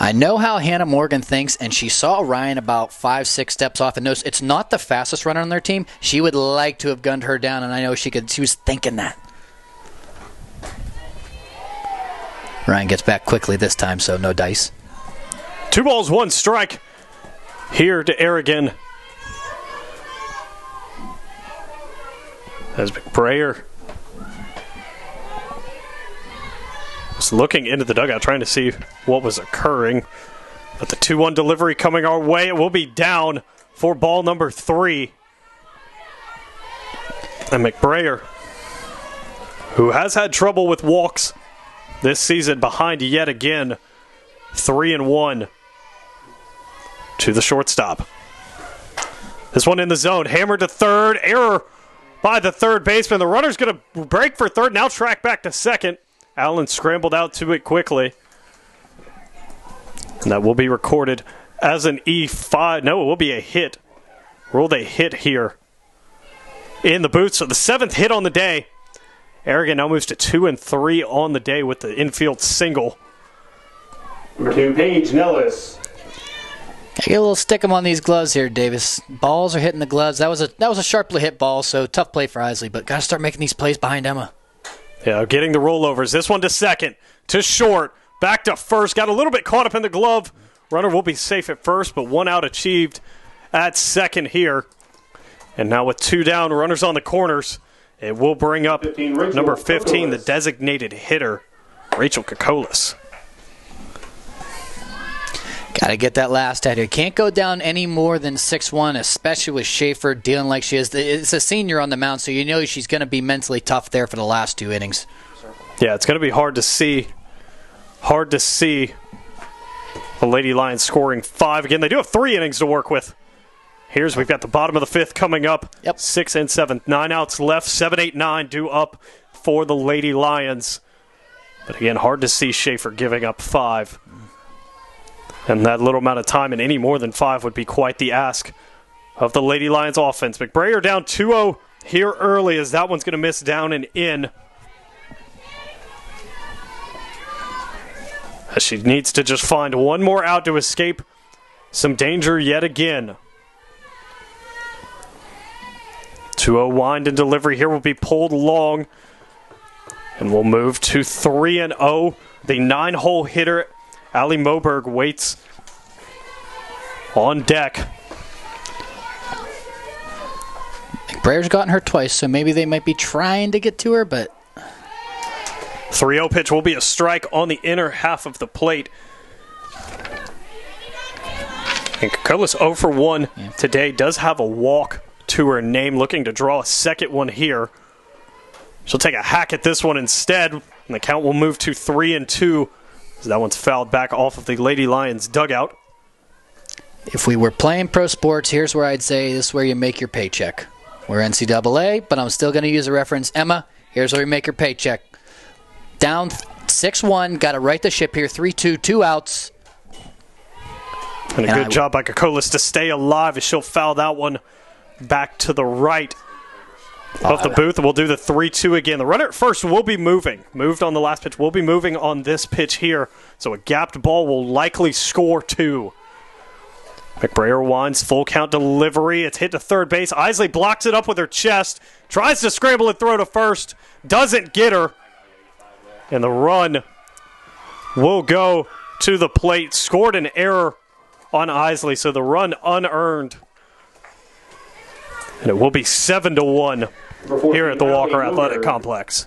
I know how Hannah Morgan thinks, and she saw Ryan about 5-6 steps off and knows it's not the fastest runner on their team. She would like to have gunned her down, and I know she was thinking that. Ryan gets back quickly this time, so no dice. 2 balls, 1 strike here to Aragon. As McBrayer was looking into the dugout, trying to see what was occurring. But the 2-1 delivery coming our way. It will be down for ball number 3. And McBrayer, who has had trouble with walks this season, behind yet again, 3-1 to the shortstop. This one in the zone, hammered to third, error by the third baseman. The runner's going to break for third, now track back to second. Allen scrambled out to it quickly. And that will be recorded as an E5. No, it will be a hit. Ruled a hit here in the booth. So the 7th hit on the day. Aragon now moves to 2-3 on the day with the infield single. Number 2, Paige Nellis. I get a little stick 'em on these gloves here, Davis. Balls are hitting the gloves. That was a sharply hit ball, so tough play for Isley, but got to start making these plays behind Emma. Yeah, getting the rollovers. This one to second, to short, back to first. Got a little bit caught up in the glove. Runner will be safe at first, but 1 out achieved at second here. And now with 2 down, runners on the corners, it will bring up number 15, the designated hitter, Rachel Kokolis. Got to get that last out here. Can't go down any more than 6-1, especially with Shaffer dealing like she is. It's a senior on the mound, so you know she's going to be mentally tough there for the last 2 innings. Yeah, it's going to be hard to see. Hard to see the Lady Lions scoring 5 again. They do have 3 innings to work with. We've got the bottom of the 5th coming up. Yep. 6th and 7th. 9 outs left. 7, 8, 9 due up for the Lady Lions. But again, hard to see Shaffer giving up 5. And that little amount of time, and any more than 5 would be quite the ask of the Lady Lions offense. McBrayer down 2-0 here early, as that one's going to miss down and in. As she needs to just find one more out to escape some danger yet again. 2-0 wind and delivery here will be pulled long. And we'll move to 3-0. The 9-hole hitter, Allie Moberg, waits on deck. McBrayer's gotten her twice, so maybe they might be trying to get to her, but 3-0 pitch will be a strike on the inner half of the plate. And Kokolis 0 for 1 today, does have a walk to her name, looking to draw a second one here. She'll take a hack at this one instead, and the count will move to 3-2. So that one's fouled back off of the Lady Lions dugout. if we were playing pro sports, here's where I'd say this is where you make your paycheck. We're NCAA, but I'm still going to use a reference. Emma, here's where you make your paycheck. Down 6-1, got to right the ship here. 3-2, 2 outs. And a good job by Kokolis to stay alive as she'll foul that one back to the right of the booth. We'll do the 3-2 again. The runner at first will be moving. Moved on the last pitch. Will be moving on this pitch here. So a gapped ball will likely score 2. McBrayer winds, full count delivery. It's hit to third base. Isley blocks it up with her chest. Tries to scramble and throw to first. Doesn't get her. And the run will go to the plate. Scored an error on Isley, so the run unearned. And it will be 7-1 here at the Walker Athletic Complex.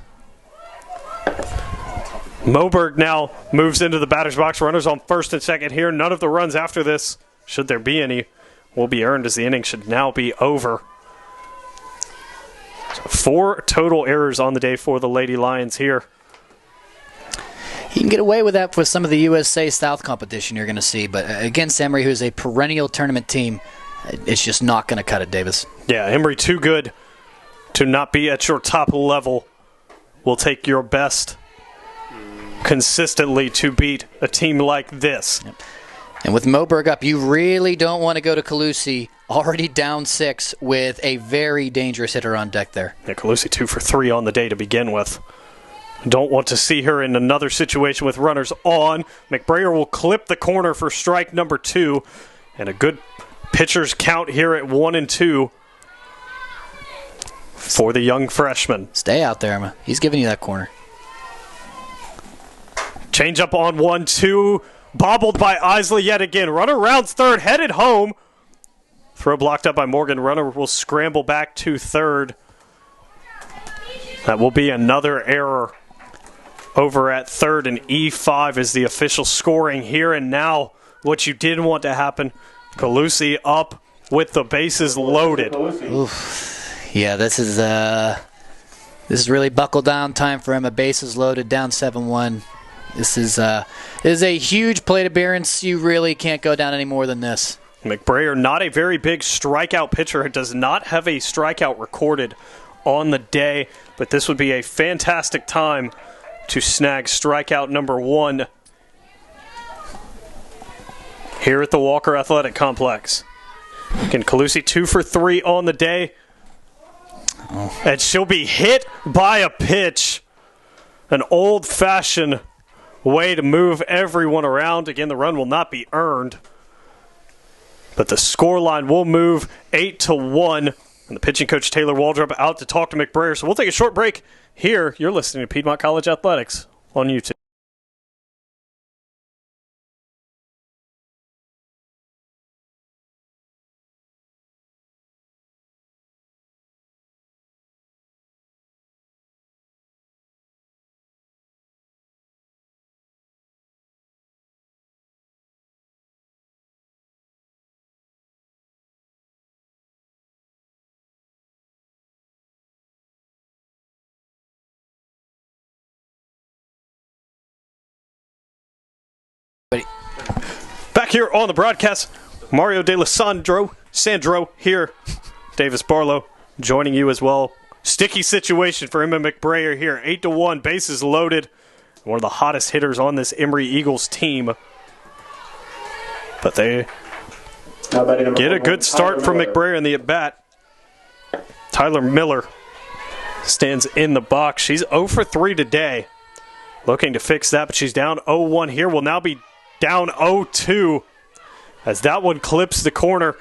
Moberg now moves into the batter's box. Runners on first and second here. None of the runs after this, should there be any, will be earned as the inning should now be over. So 4 total errors on the day for the Lady Lions here. You can get away with that with some of the USA South competition you're going to see, but against Emory, who's a perennial tournament team, it's just not going to cut it, Davis. Yeah, Emory too good to not be at your top level. Will take your best consistently to beat a team like this. Yep. And with Moberg up, you really don't want to go to Calusi already down 6 with a very dangerous hitter on deck there. Yeah, Calusi 2 for 3 on the day to begin with. Don't want to see her in another situation with runners on. McBrayer will clip the corner for strike number 2. And a good pitcher's count here at 1-2 for the young freshman. Stay out there, Emma. He's giving you that corner. Change up on 1-2. Bobbled by Isley yet again. Runner rounds third, headed home. Throw blocked up by Morgan. Runner will scramble back to third. That will be another error over at third, and E5 is the official scoring here. And now what you didn't want to happen, Calusi up with the bases loaded. Oof. Yeah, this is really buckle down time for him. A bases loaded, down 7-1. This is a huge plate appearance. You really can't go down any more than this. McBrayer, not a very big strikeout pitcher, does not have a strikeout recorded on the day, but this would be a fantastic time to snag strikeout number 1 here at the Walker Athletic Complex. Again, Calusi 2 for 3 on the day. Oh. And she'll be hit by a pitch. An old-fashioned way to move everyone around. Again, the run will not be earned. But the scoreline will move 8-1. And the pitching coach, Taylor Waldrop, out to talk to McBrayer. So we'll take a short break here. You're listening to Piedmont College Athletics on YouTube. Back here on the broadcast, Mario De Sandro here. Davis Barlow joining you as well. Sticky situation for him and McBrayer here. 8-1, bases loaded. One of the hottest hitters on this Emory Eagles team. But they get a good start from McBrayer in the at-bat. Tyler Miller stands in the box. She's 0 for 3 today. Looking to fix that, but she's down 0-1 here. Will now be down 0-2 as that one clips the corner.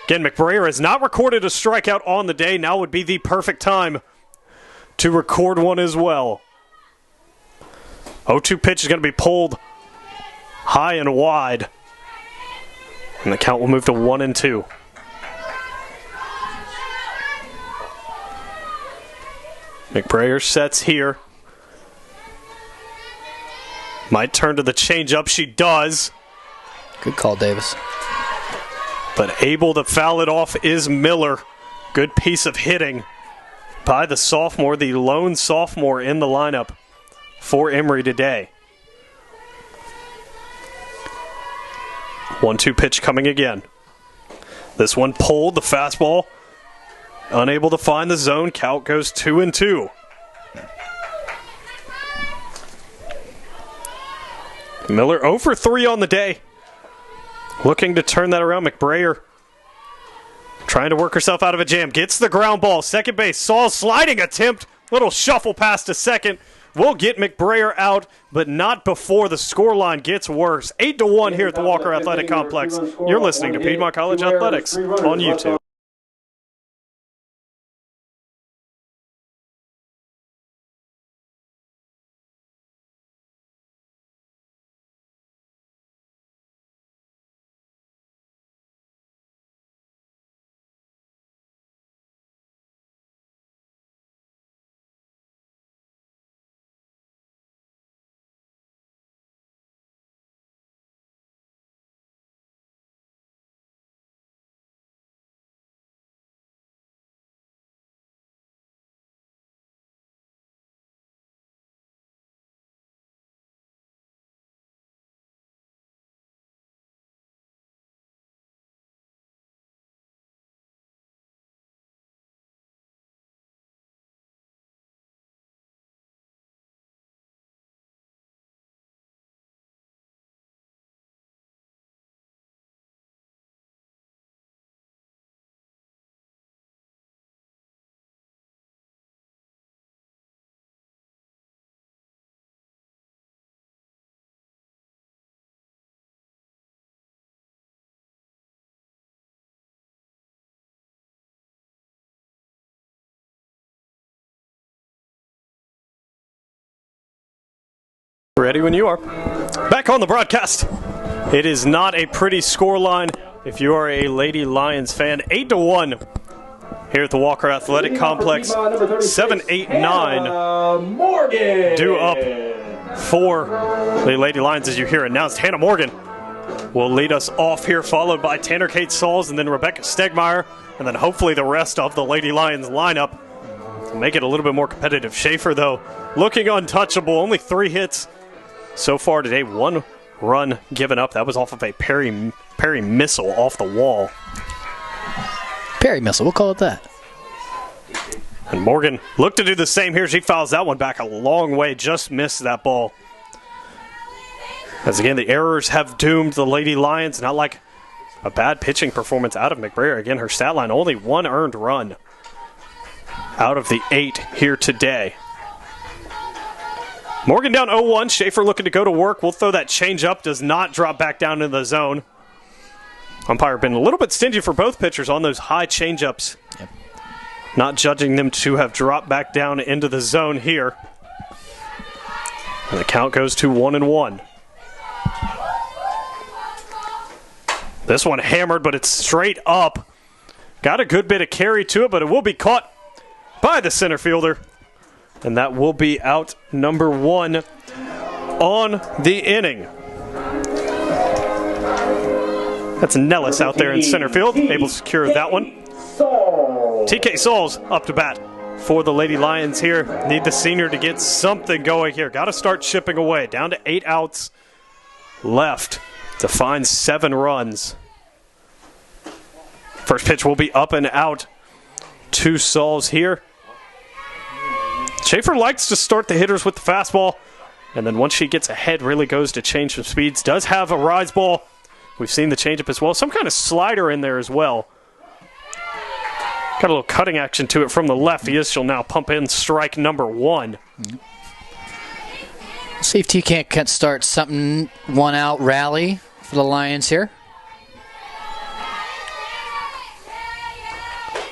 Again, McBrayer has not recorded a strikeout on the day. Now would be the perfect time to record one as well. 0-2 pitch is going to be pulled high and wide. And the count will move to 1-2. McBrayer sets here. Might turn to the changeup. She does. Good call, Davis. But able to foul it off is Miller. Good piece of hitting by the sophomore, the lone sophomore in the lineup for Emory today. 1-2 pitch coming again. This one pulled, the fastball. Unable to find the zone. Count goes 2-2. Miller 0 for 3 on the day. Looking to turn that around. McBrayer trying to work herself out of a jam. Gets the ground ball. Second base. Saul's sliding attempt. Little shuffle pass to second. Will get McBrayer out, but not before the scoreline gets worse. 8-1 here at the Walker Athletic Complex. You're listening to Piedmont College Athletics on YouTube. Ready when you are. Back on the broadcast. It is not a pretty scoreline if you are a Lady Lions fan. 8-1 here at the Walker Athletic Complex. 7, 8, 9 Morgan due up for the Lady Lions, as you hear announced. Hannah Morgan will lead us off here, followed by Tanner Kate Sauls and then Rebecca Stegmeyer, and then hopefully the rest of the Lady Lions lineup to make it a little bit more competitive. Shaffer, though, looking untouchable. Only 3 hits so far today. 1 run given up. That was off of a Perry missile off the wall. Perry missile, we'll call it that. And Morgan looked to do the same here. She fouls that one back a long way. Just missed that ball. As again, the errors have doomed the Lady Lions. Not like a bad pitching performance out of McBrayer. Again, her stat line, only 1 earned run out of the 8 here today. Morgan down 0-1. Shaffer looking to go to work. We'll throw that change up. Does not drop back down into the zone. Umpire been a little bit stingy for both pitchers on those high change-ups. Yep. Not judging them to have dropped back down into the zone here. And the count goes to 1-1. This one hammered, but it's straight up. Got a good bit of carry to it, but it will be caught by the center fielder. And that will be out number 1 on the inning. That's Nellis out there in center field, able to secure that one. TK Sauls up to bat for the Lady Lions here. Need the senior to get something going here. Got to start chipping away. Down to 8 outs left to find 7 runs. First pitch will be up and out to Sauls here. Shaffer likes to start the hitters with the fastball, and then once she gets ahead, really goes to change some speeds. Does have a rise ball. We've seen the changeup as well. Some kind of slider in there as well. Got a little cutting action to it from the left. She'll now pump in strike number 1. See if T can't start something 1 out rally for the Lions here.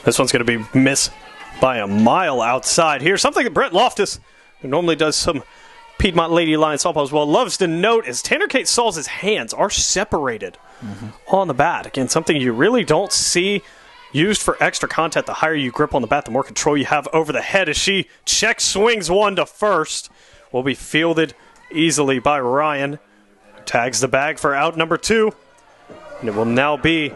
This one's going to be missed by a mile outside here. Something that Brett Loftus, who normally does some Piedmont Lady Lions softball as well, loves to note is Tanner Kate Sauls' hands are separated on the bat. Again, something you really don't see used for extra contact. The higher you grip on the bat, the more control you have over the head. As she check swings one to first, will be fielded easily by Ryan. Tags the bag for out number 2. And it will now be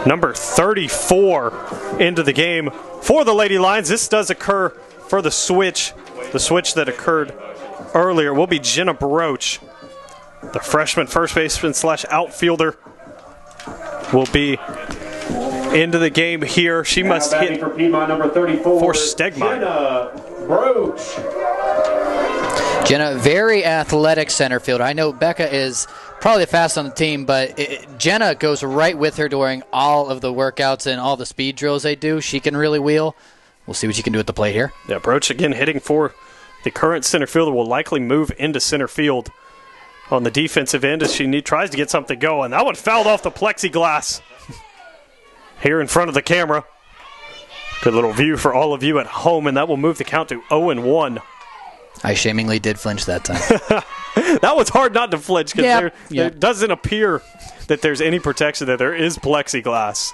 number 34 into the game for the Lady Lions. This does occur for the switch that occurred earlier. Will be Jenna Broach, the freshman first baseman / outfielder, will be into the game here. She must hit for Piedmont, number 34, for Stegmeyer. Jenna Broach. Jenna, very athletic center fielder. I know Becca is probably the fastest on the team, but Jenna goes right with her during all of the workouts and all the speed drills they do. She can really wheel. We'll see what she can do at the plate here. Yeah, Broach again hitting for the current center fielder, will likely move into center field on the defensive end as she tries to get something going. That one fouled off the plexiglass here in front of the camera. Good little view for all of you at home, and that will move the count to 0-1. I shamingly did flinch that time. That was hard not to flinch because there Yep. doesn't appear that there's any protection there. There is plexiglass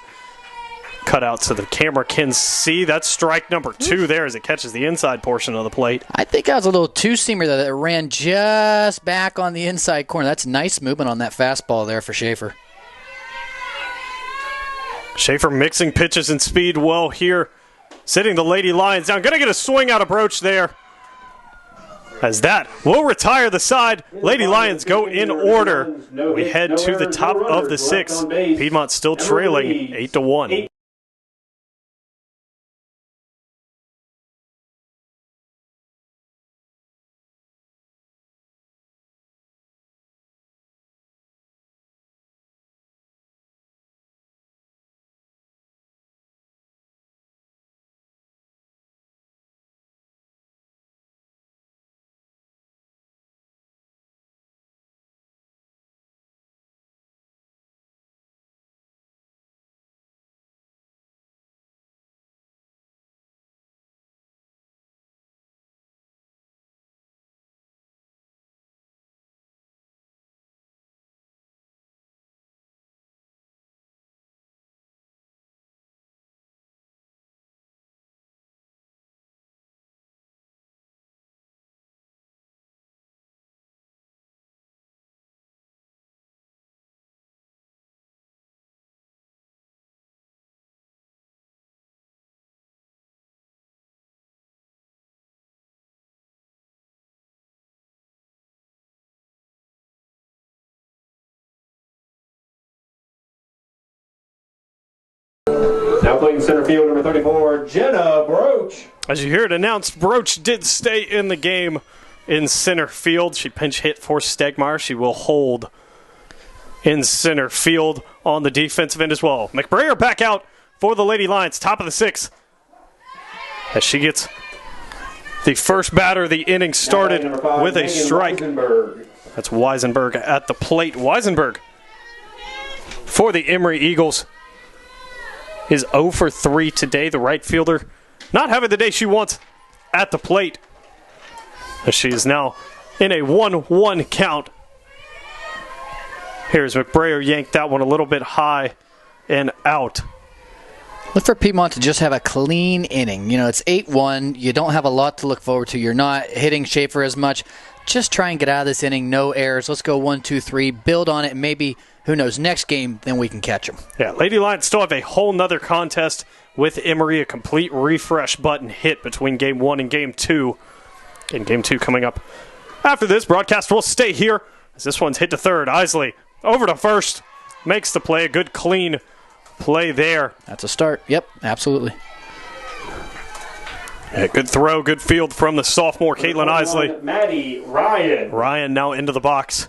cut out so the camera can see. That's strike number 2 there as it catches the inside portion of the plate. I think that was a little two-seamer that ran just back on the inside corner. That's nice movement on that fastball there for Shaffer. Shaffer mixing pitches and speed well here, sitting the Lady Lions down. Going to get a swing out of Broach there. As that will retire the side. Lady Lions go in order. We head to the top of the 6th. Piedmont still trailing 8-1. playing center field, number 34, Jenna Broach. As you hear it announced, Broach did stay in the game in center field. She pinch hit for Stegmeyer. She will hold in center field on the defensive end as well. McBrayer back out for the Lady Lions, top of the sixth. As she gets the first batter of the inning started with a strike. That's Weisenberg at the plate. Weisenberg for the Emory Eagles is 0 for 3 today. The right fielder not having the day she wants at the plate. As she is now in a 1-1 count. Here's McBrayer, yanked that one a little bit high and out. Look for Piedmont to just have a clean inning. You know, it's 8-1. You don't have a lot to look forward to. You're not hitting Shaffer as much. Just try and get out of this inning. No errors. Let's go 1, 2, 3. Build on it, and maybe, who knows, next game, then we can catch them. Yeah, Lady Lions still have a whole nother contest with Emory, a complete refresh button hit between Game 1 and Game 2. And Game 2 coming up after this. Broadcast will stay here as this one's hit to third. Isley over to first. Makes the play. A good, clean play there. That's a start. Yep, absolutely. Yeah, good throw, good field from the sophomore, Caitlin Isley. Maddie Ryan. Ryan now into the box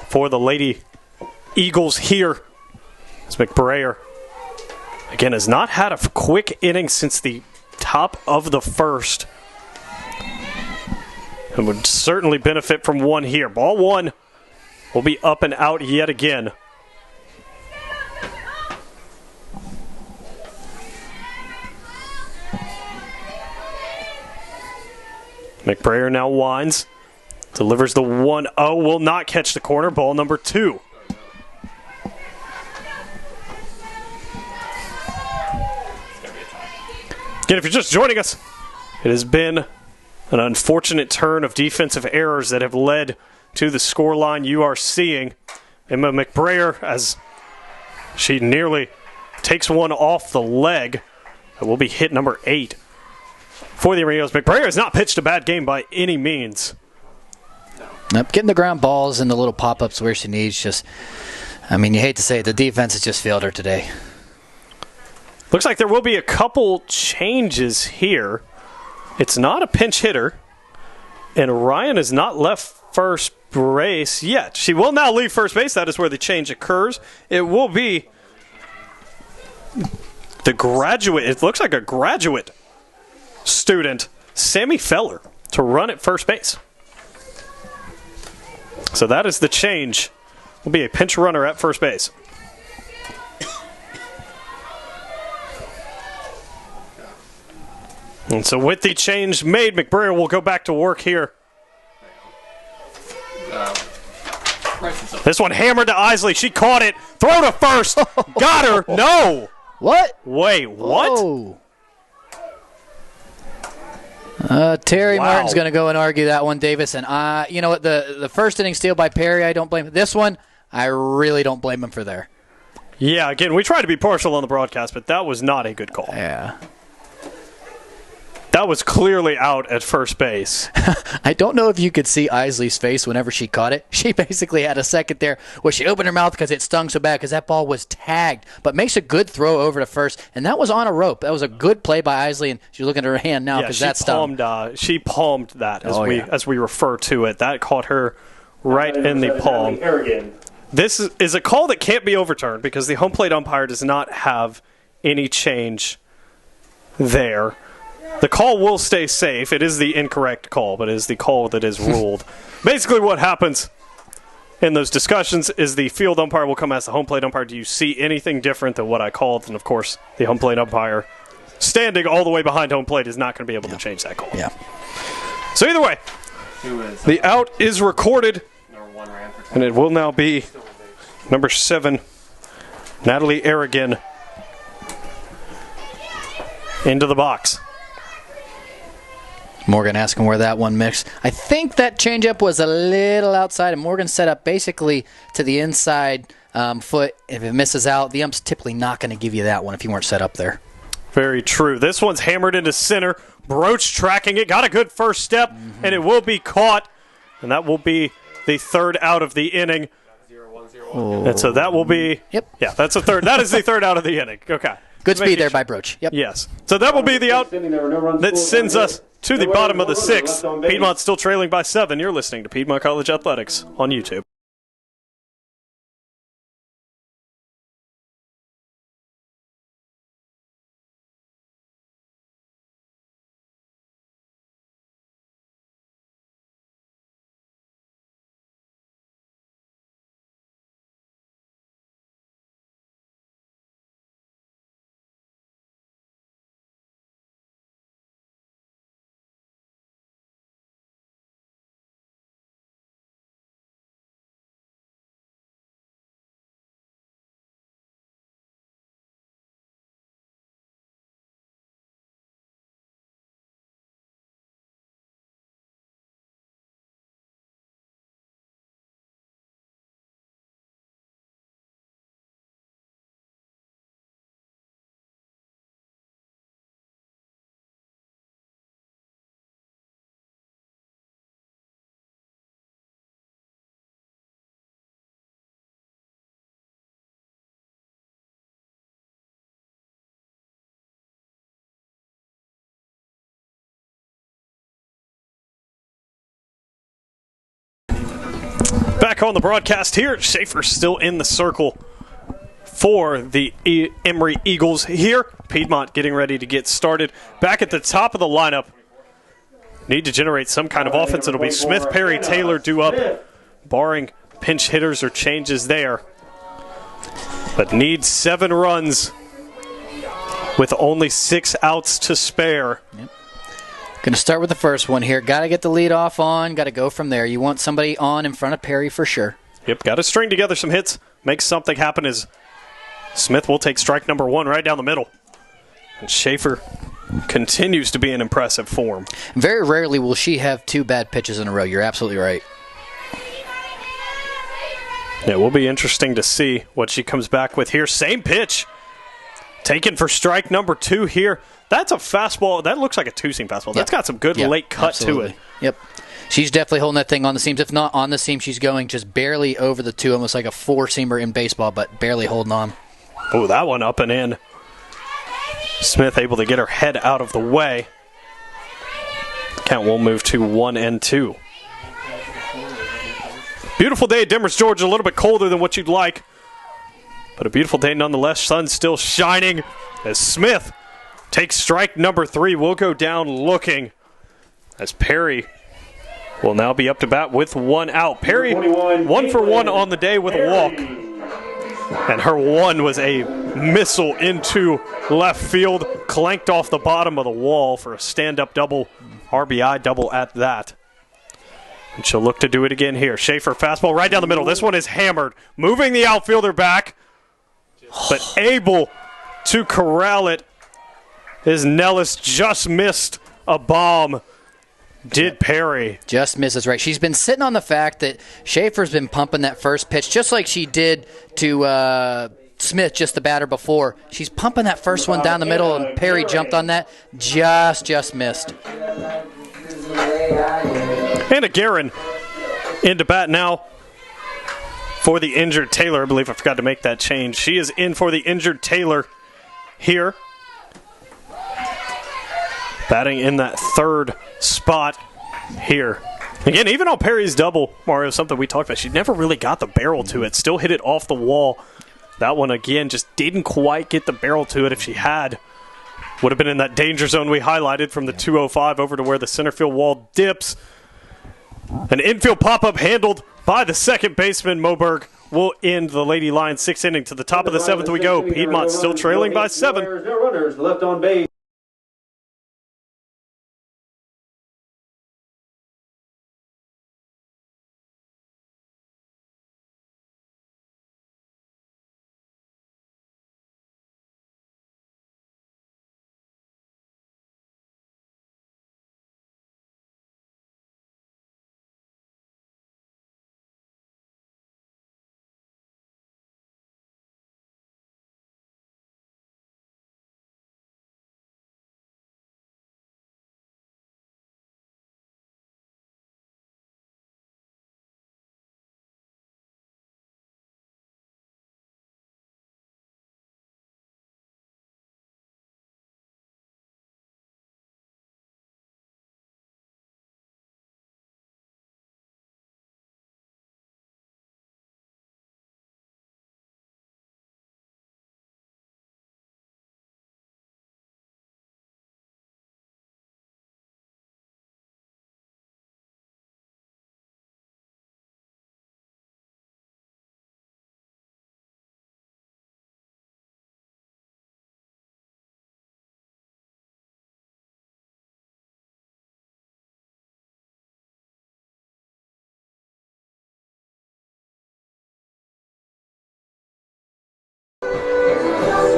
for the Lady Eagles here. As McBrayer, again, has not had a quick inning since the top of the first. And would certainly benefit from one here. Ball one will be up and out yet again. McBrayer now winds. Delivers the 1-0. Will not catch the corner. Ball number 2. Again, if you're just joining us, it has been an unfortunate turn of defensive errors that have led to the scoreline you are seeing. Emma McBrayer, as she nearly takes one off the leg, that will be hit number 8. For the Emory, McBrayer has not pitched a bad game by any means. Nope, getting the ground balls and the little pop-ups where she needs. Just, I mean, you hate to say it, the defense has just failed her today. Looks like there will be a couple changes here. It's not a pinch hitter, and Ryan has not left first base yet. She will now leave first base. That is where the change occurs. It will be the graduate. It looks like a graduate student, Sammy Feller, to run at first base. So that is the change. Will be a pinch runner at first base. And so with the change made, McBrayer will go back to work here. This one hammered to Isley. She caught it. Throw to first. Got her. No. What? Wait, what? Whoa. Terry Wow. Martin's going to go and argue that one, Davis. And you know what? The first inning steal by Perry, I don't blame him. This one, I really don't blame him for there. Yeah, again, we try to be partial on the broadcast, but that was not a good call. Yeah. That was clearly out at first base. I don't know if you could see Isley's face whenever she caught it. She basically had a second there where she opened her mouth because it stung so bad because that ball was tagged, but makes a good throw over to first, and that was on a rope. That was a good play by Isley, and she's looking at her hand now because that stung. She palmed that as we refer to it. That caught her right in the palm. This is a call that can't be overturned because the home plate umpire does not have any change there. The call will stay safe. It is the incorrect call, but it is the call that is ruled. Basically what happens in those discussions is the field umpire will come ask the home plate umpire, do you see anything different than what I called? And, of course, the home plate umpire, standing all the way behind home plate, is not going to be able to change that call. Yeah. So either way, the out is recorded, and it will now be number 7, Natalie Aragon, into the box. Morgan asking where that one mixed. I think that changeup was a little outside, and Morgan set up basically to the inside foot. If it misses out, the ump's typically not going to give you that one if you weren't set up there. Very true. This one's hammered into center. Broach tracking it. Got a good first step, and it will be caught. And that will be the third out of the inning. And so that will be... Yep. Yeah, that's a third. That is the third out of the inning. Okay. Good speed there by Broach. Yep. Yes. So that will be the out that sends us to the bottom of the 6th. Piedmont still trailing by 7. You're listening to Piedmont College Athletics on YouTube. Back on the broadcast here, Shaffer still in the circle for the Emory Eagles here. Piedmont getting ready to get started. Back at the top of the lineup. Need to generate some kind of offense. It'll be Smith, Perry, Taylor due up, barring pinch hitters or changes there. But need 7 runs with only 6 outs to spare. Yep. Going to start with the first one here. Got to get the lead off on. Got to go from there. You want somebody on in front of Perry for sure. Yep, got to string together some hits. Make something happen as Smith will take strike number 1 right down the middle. And Shaffer continues to be in impressive form. Very rarely will she have 2 bad pitches in a row. You're absolutely right. It will be interesting to see what she comes back with here. Same pitch. Taken for strike number 2 here. That's a fastball. That looks like a 2-seam fastball. Yep. That's got some good late cut absolutely. to it. Yep. She's definitely holding that thing on the seams. If not on the seam, she's going just barely over the 2, almost like a 4-seamer in baseball, but barely holding on. Oh, that one up and in. Smith able to get her head out of the way. Count will move to 1-2. Beautiful day at Demers, Georgia. A little bit colder than what you'd like, but a beautiful day nonetheless. Sun still shining as Smith takes strike number 3. We'll go down looking as Perry will now be up to bat with 1 out. Perry 1 for 1 on the day with a walk. And her 1 was a missile into left field, clanked off the bottom of the wall for a stand-up double, RBI double at that. And she'll look to do it again here. Shaffer fastball right down the middle. This one is hammered, moving the outfielder back, but able to corral it as Nellis just missed a bomb. Did Perry. Just misses right. She's been sitting on the fact that Shaffer's been pumping that first pitch, just like she did to Smith, just the batter before. She's pumping that first one down the middle, and Perry jumped on that. Just missed. And a Guerin into bat now for the injured Taylor. I believe I forgot to make that change. She is in for the injured Taylor here. Batting in that 3rd spot here. Again, even on Perry's double, Mario, something we talked about, she never really got the barrel to it. Still hit it off the wall. That one, again, just didn't quite get the barrel to it. If she had, would have been in that danger zone we highlighted from the 205 over to where the center field wall dips. An infield pop-up handled by the second baseman, Moberg, will end the Lady Lions 6th inning. To the top of the 7th we go. Piedmont still trailing by 7. No runners left on base.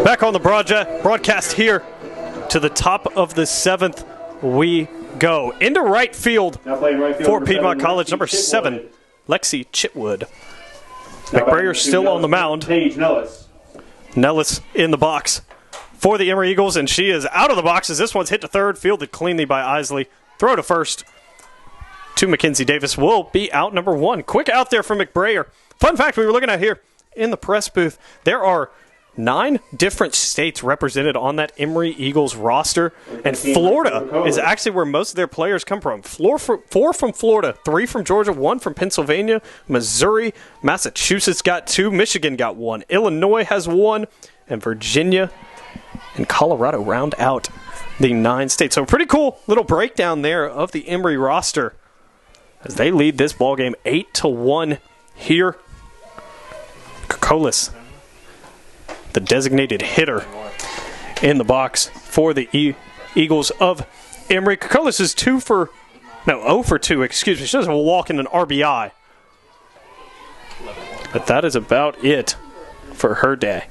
Back on the broadcast here to the top of the 7th we go. Into right field for Piedmont College, number 7, Lexi Chitwood. McBrayer still on the mound. Nellis in the box for the Emory Eagles, and she is out of the box as this one's hit to third, fielded cleanly by Isley. Throw to first to Mackenzie Davis will be out number 1. Quick out there from McBrayer. Fun fact we were looking at here in the press booth, there are 9 different states represented on that Emory Eagles roster, and Florida is actually where most of their players come from. 4 from Florida, 3 from Georgia, 1 from Pennsylvania, Missouri, Massachusetts got 2, Michigan got 1, Illinois has 1, and Virginia and Colorado round out the 9 states. So a pretty cool little breakdown there of the Emory roster as they lead this ballgame 8-1 here. Kokolis, the designated hitter in the box for the Eagles of Emory. Kokolis is 0 for 2, excuse me. She doesn't walk in an RBI. But that is about it for her day.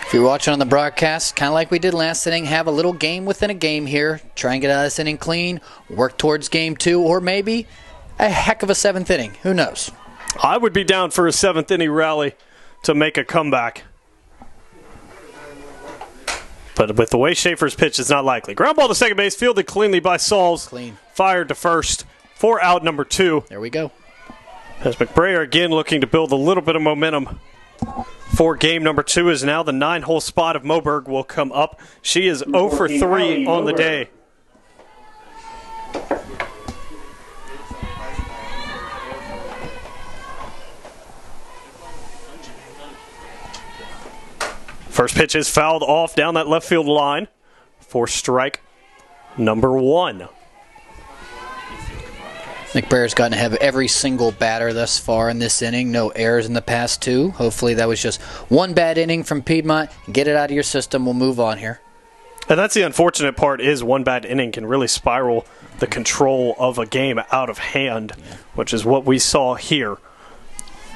If you're watching on the broadcast, kind of like we did last inning, have a little game within a game here. Try and get out of this inning clean, work towards game 2, or maybe a heck of a 7th inning. Who knows? I would be down for a 7th inning rally to make a comeback. But with the way Shaffer's pitch, it's not likely. Ground ball to second base, fielded cleanly by Sauls. Clean. Fired to first for out number 2. There we go. As McBrayer again looking to build a little bit of momentum for game number 2, is now the 9-hole spot of Moberg will come up. She is 0 for 3 on the day. First pitch is fouled off down that left field line for strike number 1. McBrayer's gotten to have every single batter thus far in this inning. No errors in the past 2. Hopefully that was just one bad inning from Piedmont. Get it out of your system. We'll move on here. And that's the unfortunate part, is one bad inning can really spiral the control of a game out of hand, which is what we saw here.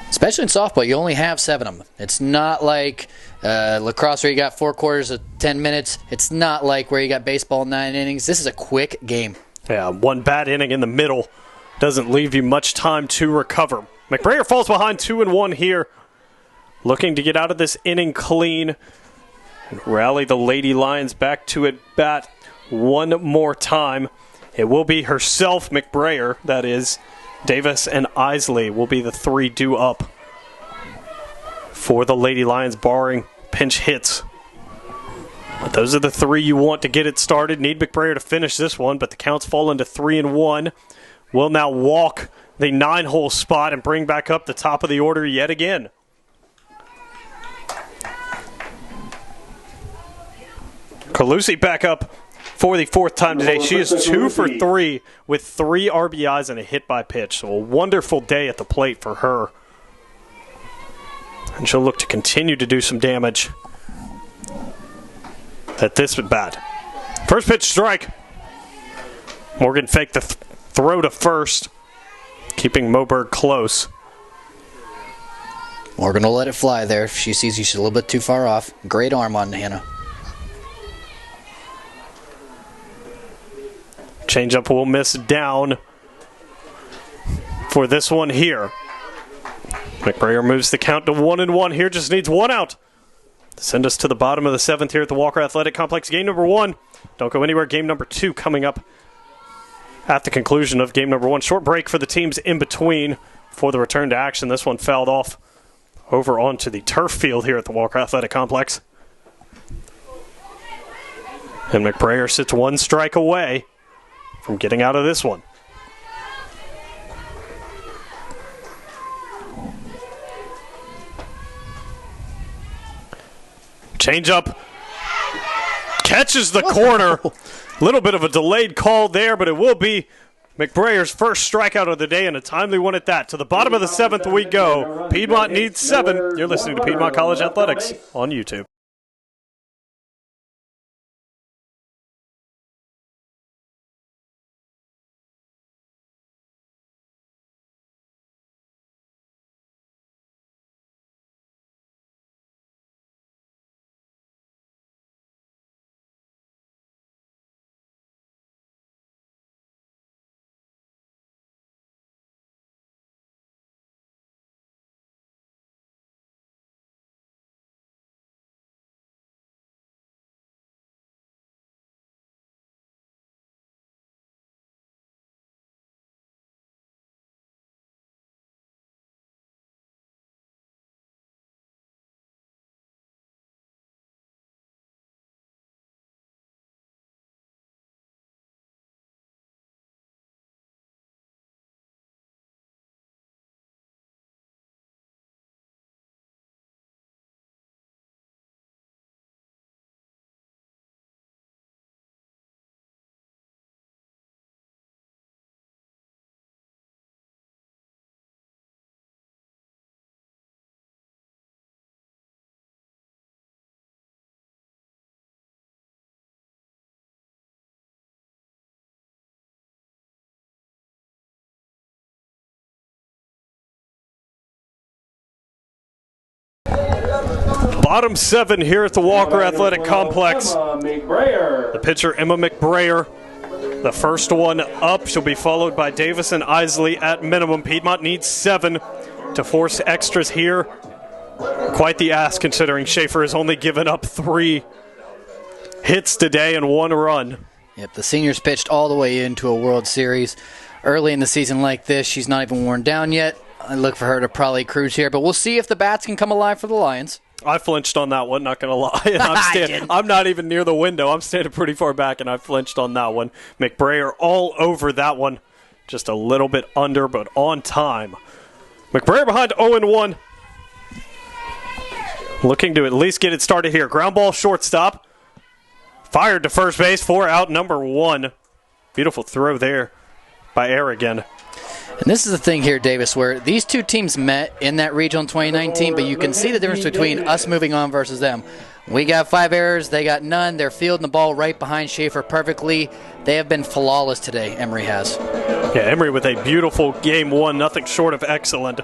Especially in softball, you only have 7 of them. It's not like lacrosse where you got 4 quarters of 10 minutes. It's not like where you got baseball 9 innings. This is a quick game. Yeah, one bad inning in the middle doesn't leave you much time to recover. McBrayer falls behind 2-1 here, looking to get out of this inning clean and rally the Lady Lions back to at bat one more time. It will be herself, McBrayer, that is. Davis and Isley will be the 3 due up for the Lady Lions, barring pinch hits. But those are the 3 you want to get it started. Need McBrayer to finish this one, but the counts fall into 3-1. Will now walk the 9-hole spot and bring back up the top of the order yet again. Calusi back up for the 4th time today. She is 2 for 3 with 3 RBIs and a hit by pitch. So a wonderful day at the plate for her. And she'll look to continue to do some damage at this at bat. First pitch strike. Morgan faked the throw to first, keeping Moberg close. Morgan will let it fly there if she sees she's a little bit too far off. Great arm on Hannah. Changeup will miss down for this one here. McBrayer moves the count to 1-1 here, just needs 1 out to send us to the bottom of the 7th here at the Walker Athletic Complex. Game number 1. Don't go anywhere. Game number 2 coming up at the conclusion of game number 1. Short break for the teams in between for the return to action. This one fouled off over onto the turf field here at the Walker Athletic Complex. And McBrayer sits 1 strike away from getting out of this one. Changeup catches the corner. Little bit of a delayed call there, but it will be McBrayer's first strikeout of the day, and a timely one at that. To the bottom of the 7th we go. Piedmont needs 7. You're listening to Piedmont College Athletics on YouTube. Bottom 7 here at the Walker Athletic Complex. Emma McBrayer. The pitcher, Emma McBrayer, the first one up. She'll be followed by Davis and Isley at minimum. Piedmont needs 7 to force extras here. Quite the ask considering Shaffer has only given up 3 hits today and 1 run. Yep, the seniors pitched all the way into a World Series. Early in the season like this, she's not even worn down yet. I look for her to probably cruise here, but we'll see if the bats can come alive for the Lions. I flinched on that one, not going to lie. I'm not even near the window. I'm standing pretty far back, and I flinched on that one. McBrayer all over that one. Just a little bit under, but on time. McBrayer behind 0-1. Looking to at least get it started here. Ground ball shortstop. Fired to first base for out number 1. Beautiful throw there by Aragon. And this is the thing here, Davis, where these two teams met in that regional in 2019, but you can see the difference between us moving on versus them. We got 5 errors, they got none. They're fielding the ball right behind Shaffer perfectly. They have been flawless today, Emory has. Yeah, Emory with a beautiful game 1, nothing short of excellent.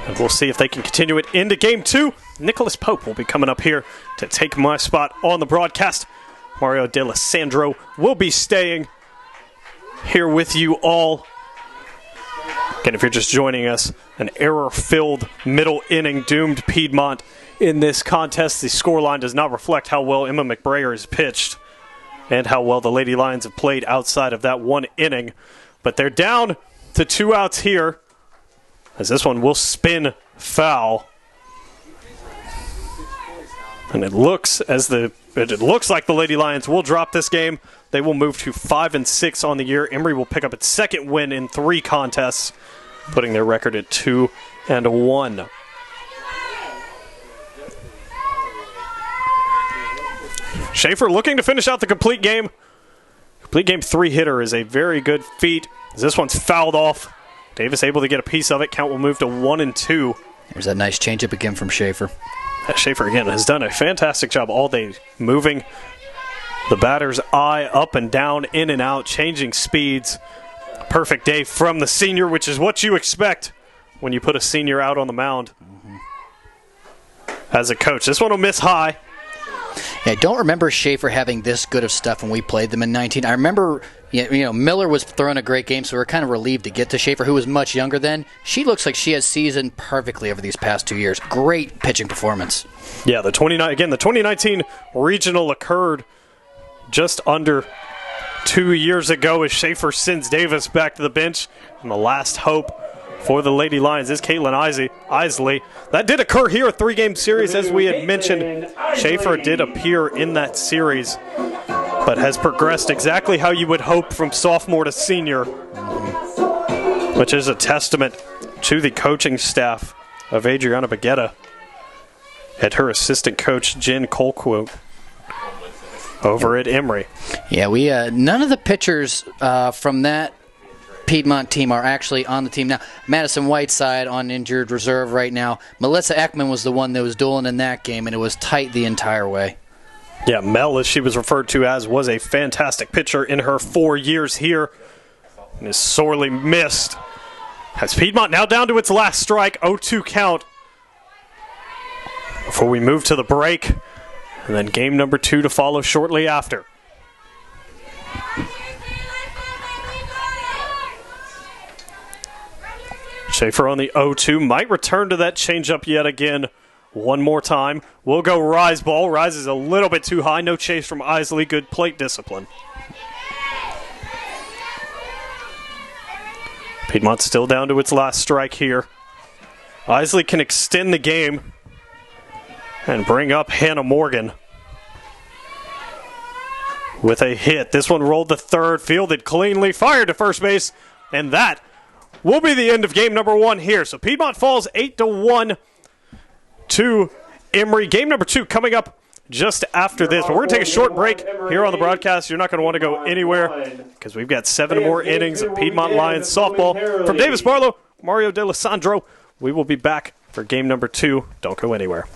And we'll see if they can continue it into game 2. Nicholas Pope will be coming up here to take my spot on the broadcast. Mario D'Alessandro will be staying here with you all. Again, if you're just joining us, an error-filled middle inning doomed Piedmont in this contest. The scoreline does not reflect how well Emma McBrayer has pitched and how well the Lady Lions have played outside of that 1 inning. But they're down to 2 outs here, as this one will spin foul. And it looks like the Lady Lions will drop this game. They will move to 5-6 on the year. Emory will pick up its 2nd win in 3 contests, putting their record at 2-1. Shaffer looking to finish out the complete game. Complete game 3 hitter is a very good feat. This one's fouled off. Davis able to get a piece of it. Count will move to 1-2. There's that nice changeup again from Shaffer. Shaffer, again, has done a fantastic job all day moving the batter's eye up and down, in and out, changing speeds. Perfect day from the senior, which is what you expect when you put a senior out on the mound as a coach. This one will miss high. Yeah, I don't remember Shaffer having this good of stuff when we played them in 19. I remember, Miller was throwing a great game, so we were kind of relieved to get to Shaffer, who was much younger then. She looks like she has seasoned perfectly over these past 2 years. Great pitching performance. Yeah, the 2019 regional occurred just under 2 years ago as Shaffer sends Davis back to the bench. And the last hope for the Lady Lions is Caitlin Isley. That did occur here, a 3-game series, as we had mentioned. Shaffer did appear in that series, but has progressed exactly how you would hope from sophomore to senior, which is a testament to the coaching staff of Adriana Baguetta and her assistant coach, Jen Colquitt, over at Emory. Yeah, we none of the pitchers from that Piedmont team are actually on the team now. Madison Whiteside on injured reserve right now. Melissa Ekman was the one that was dueling in that game, and it was tight the entire way. Yeah, Mel, as she was referred to as, was a fantastic pitcher in her 4 years here and is sorely missed. Has Piedmont now down to its last strike, 0-2 count. Before we move to the break, and then game number 2 to follow shortly after. Shaffer on the 0-2, might return to that changeup yet again. One more time. We'll go Rise ball. Rise is a little bit too high. No chase from Isley. Good plate discipline. Piedmont still down to its last strike here. Isley can extend the game and bring up Hannah Morgan with a hit. This one rolled to third, fielded cleanly, fired to first base, and that will be the end of game number 1 here. So Piedmont falls 8-1 to Emory. Game number 2 coming up just after this. But we're going to take a short break here on the broadcast. You're not going to want to go anywhere because we've got 7 more innings of Piedmont Lions softball. From Davis Barlow, Mario D'Alessandro, we will be back for game number 2. Don't go anywhere.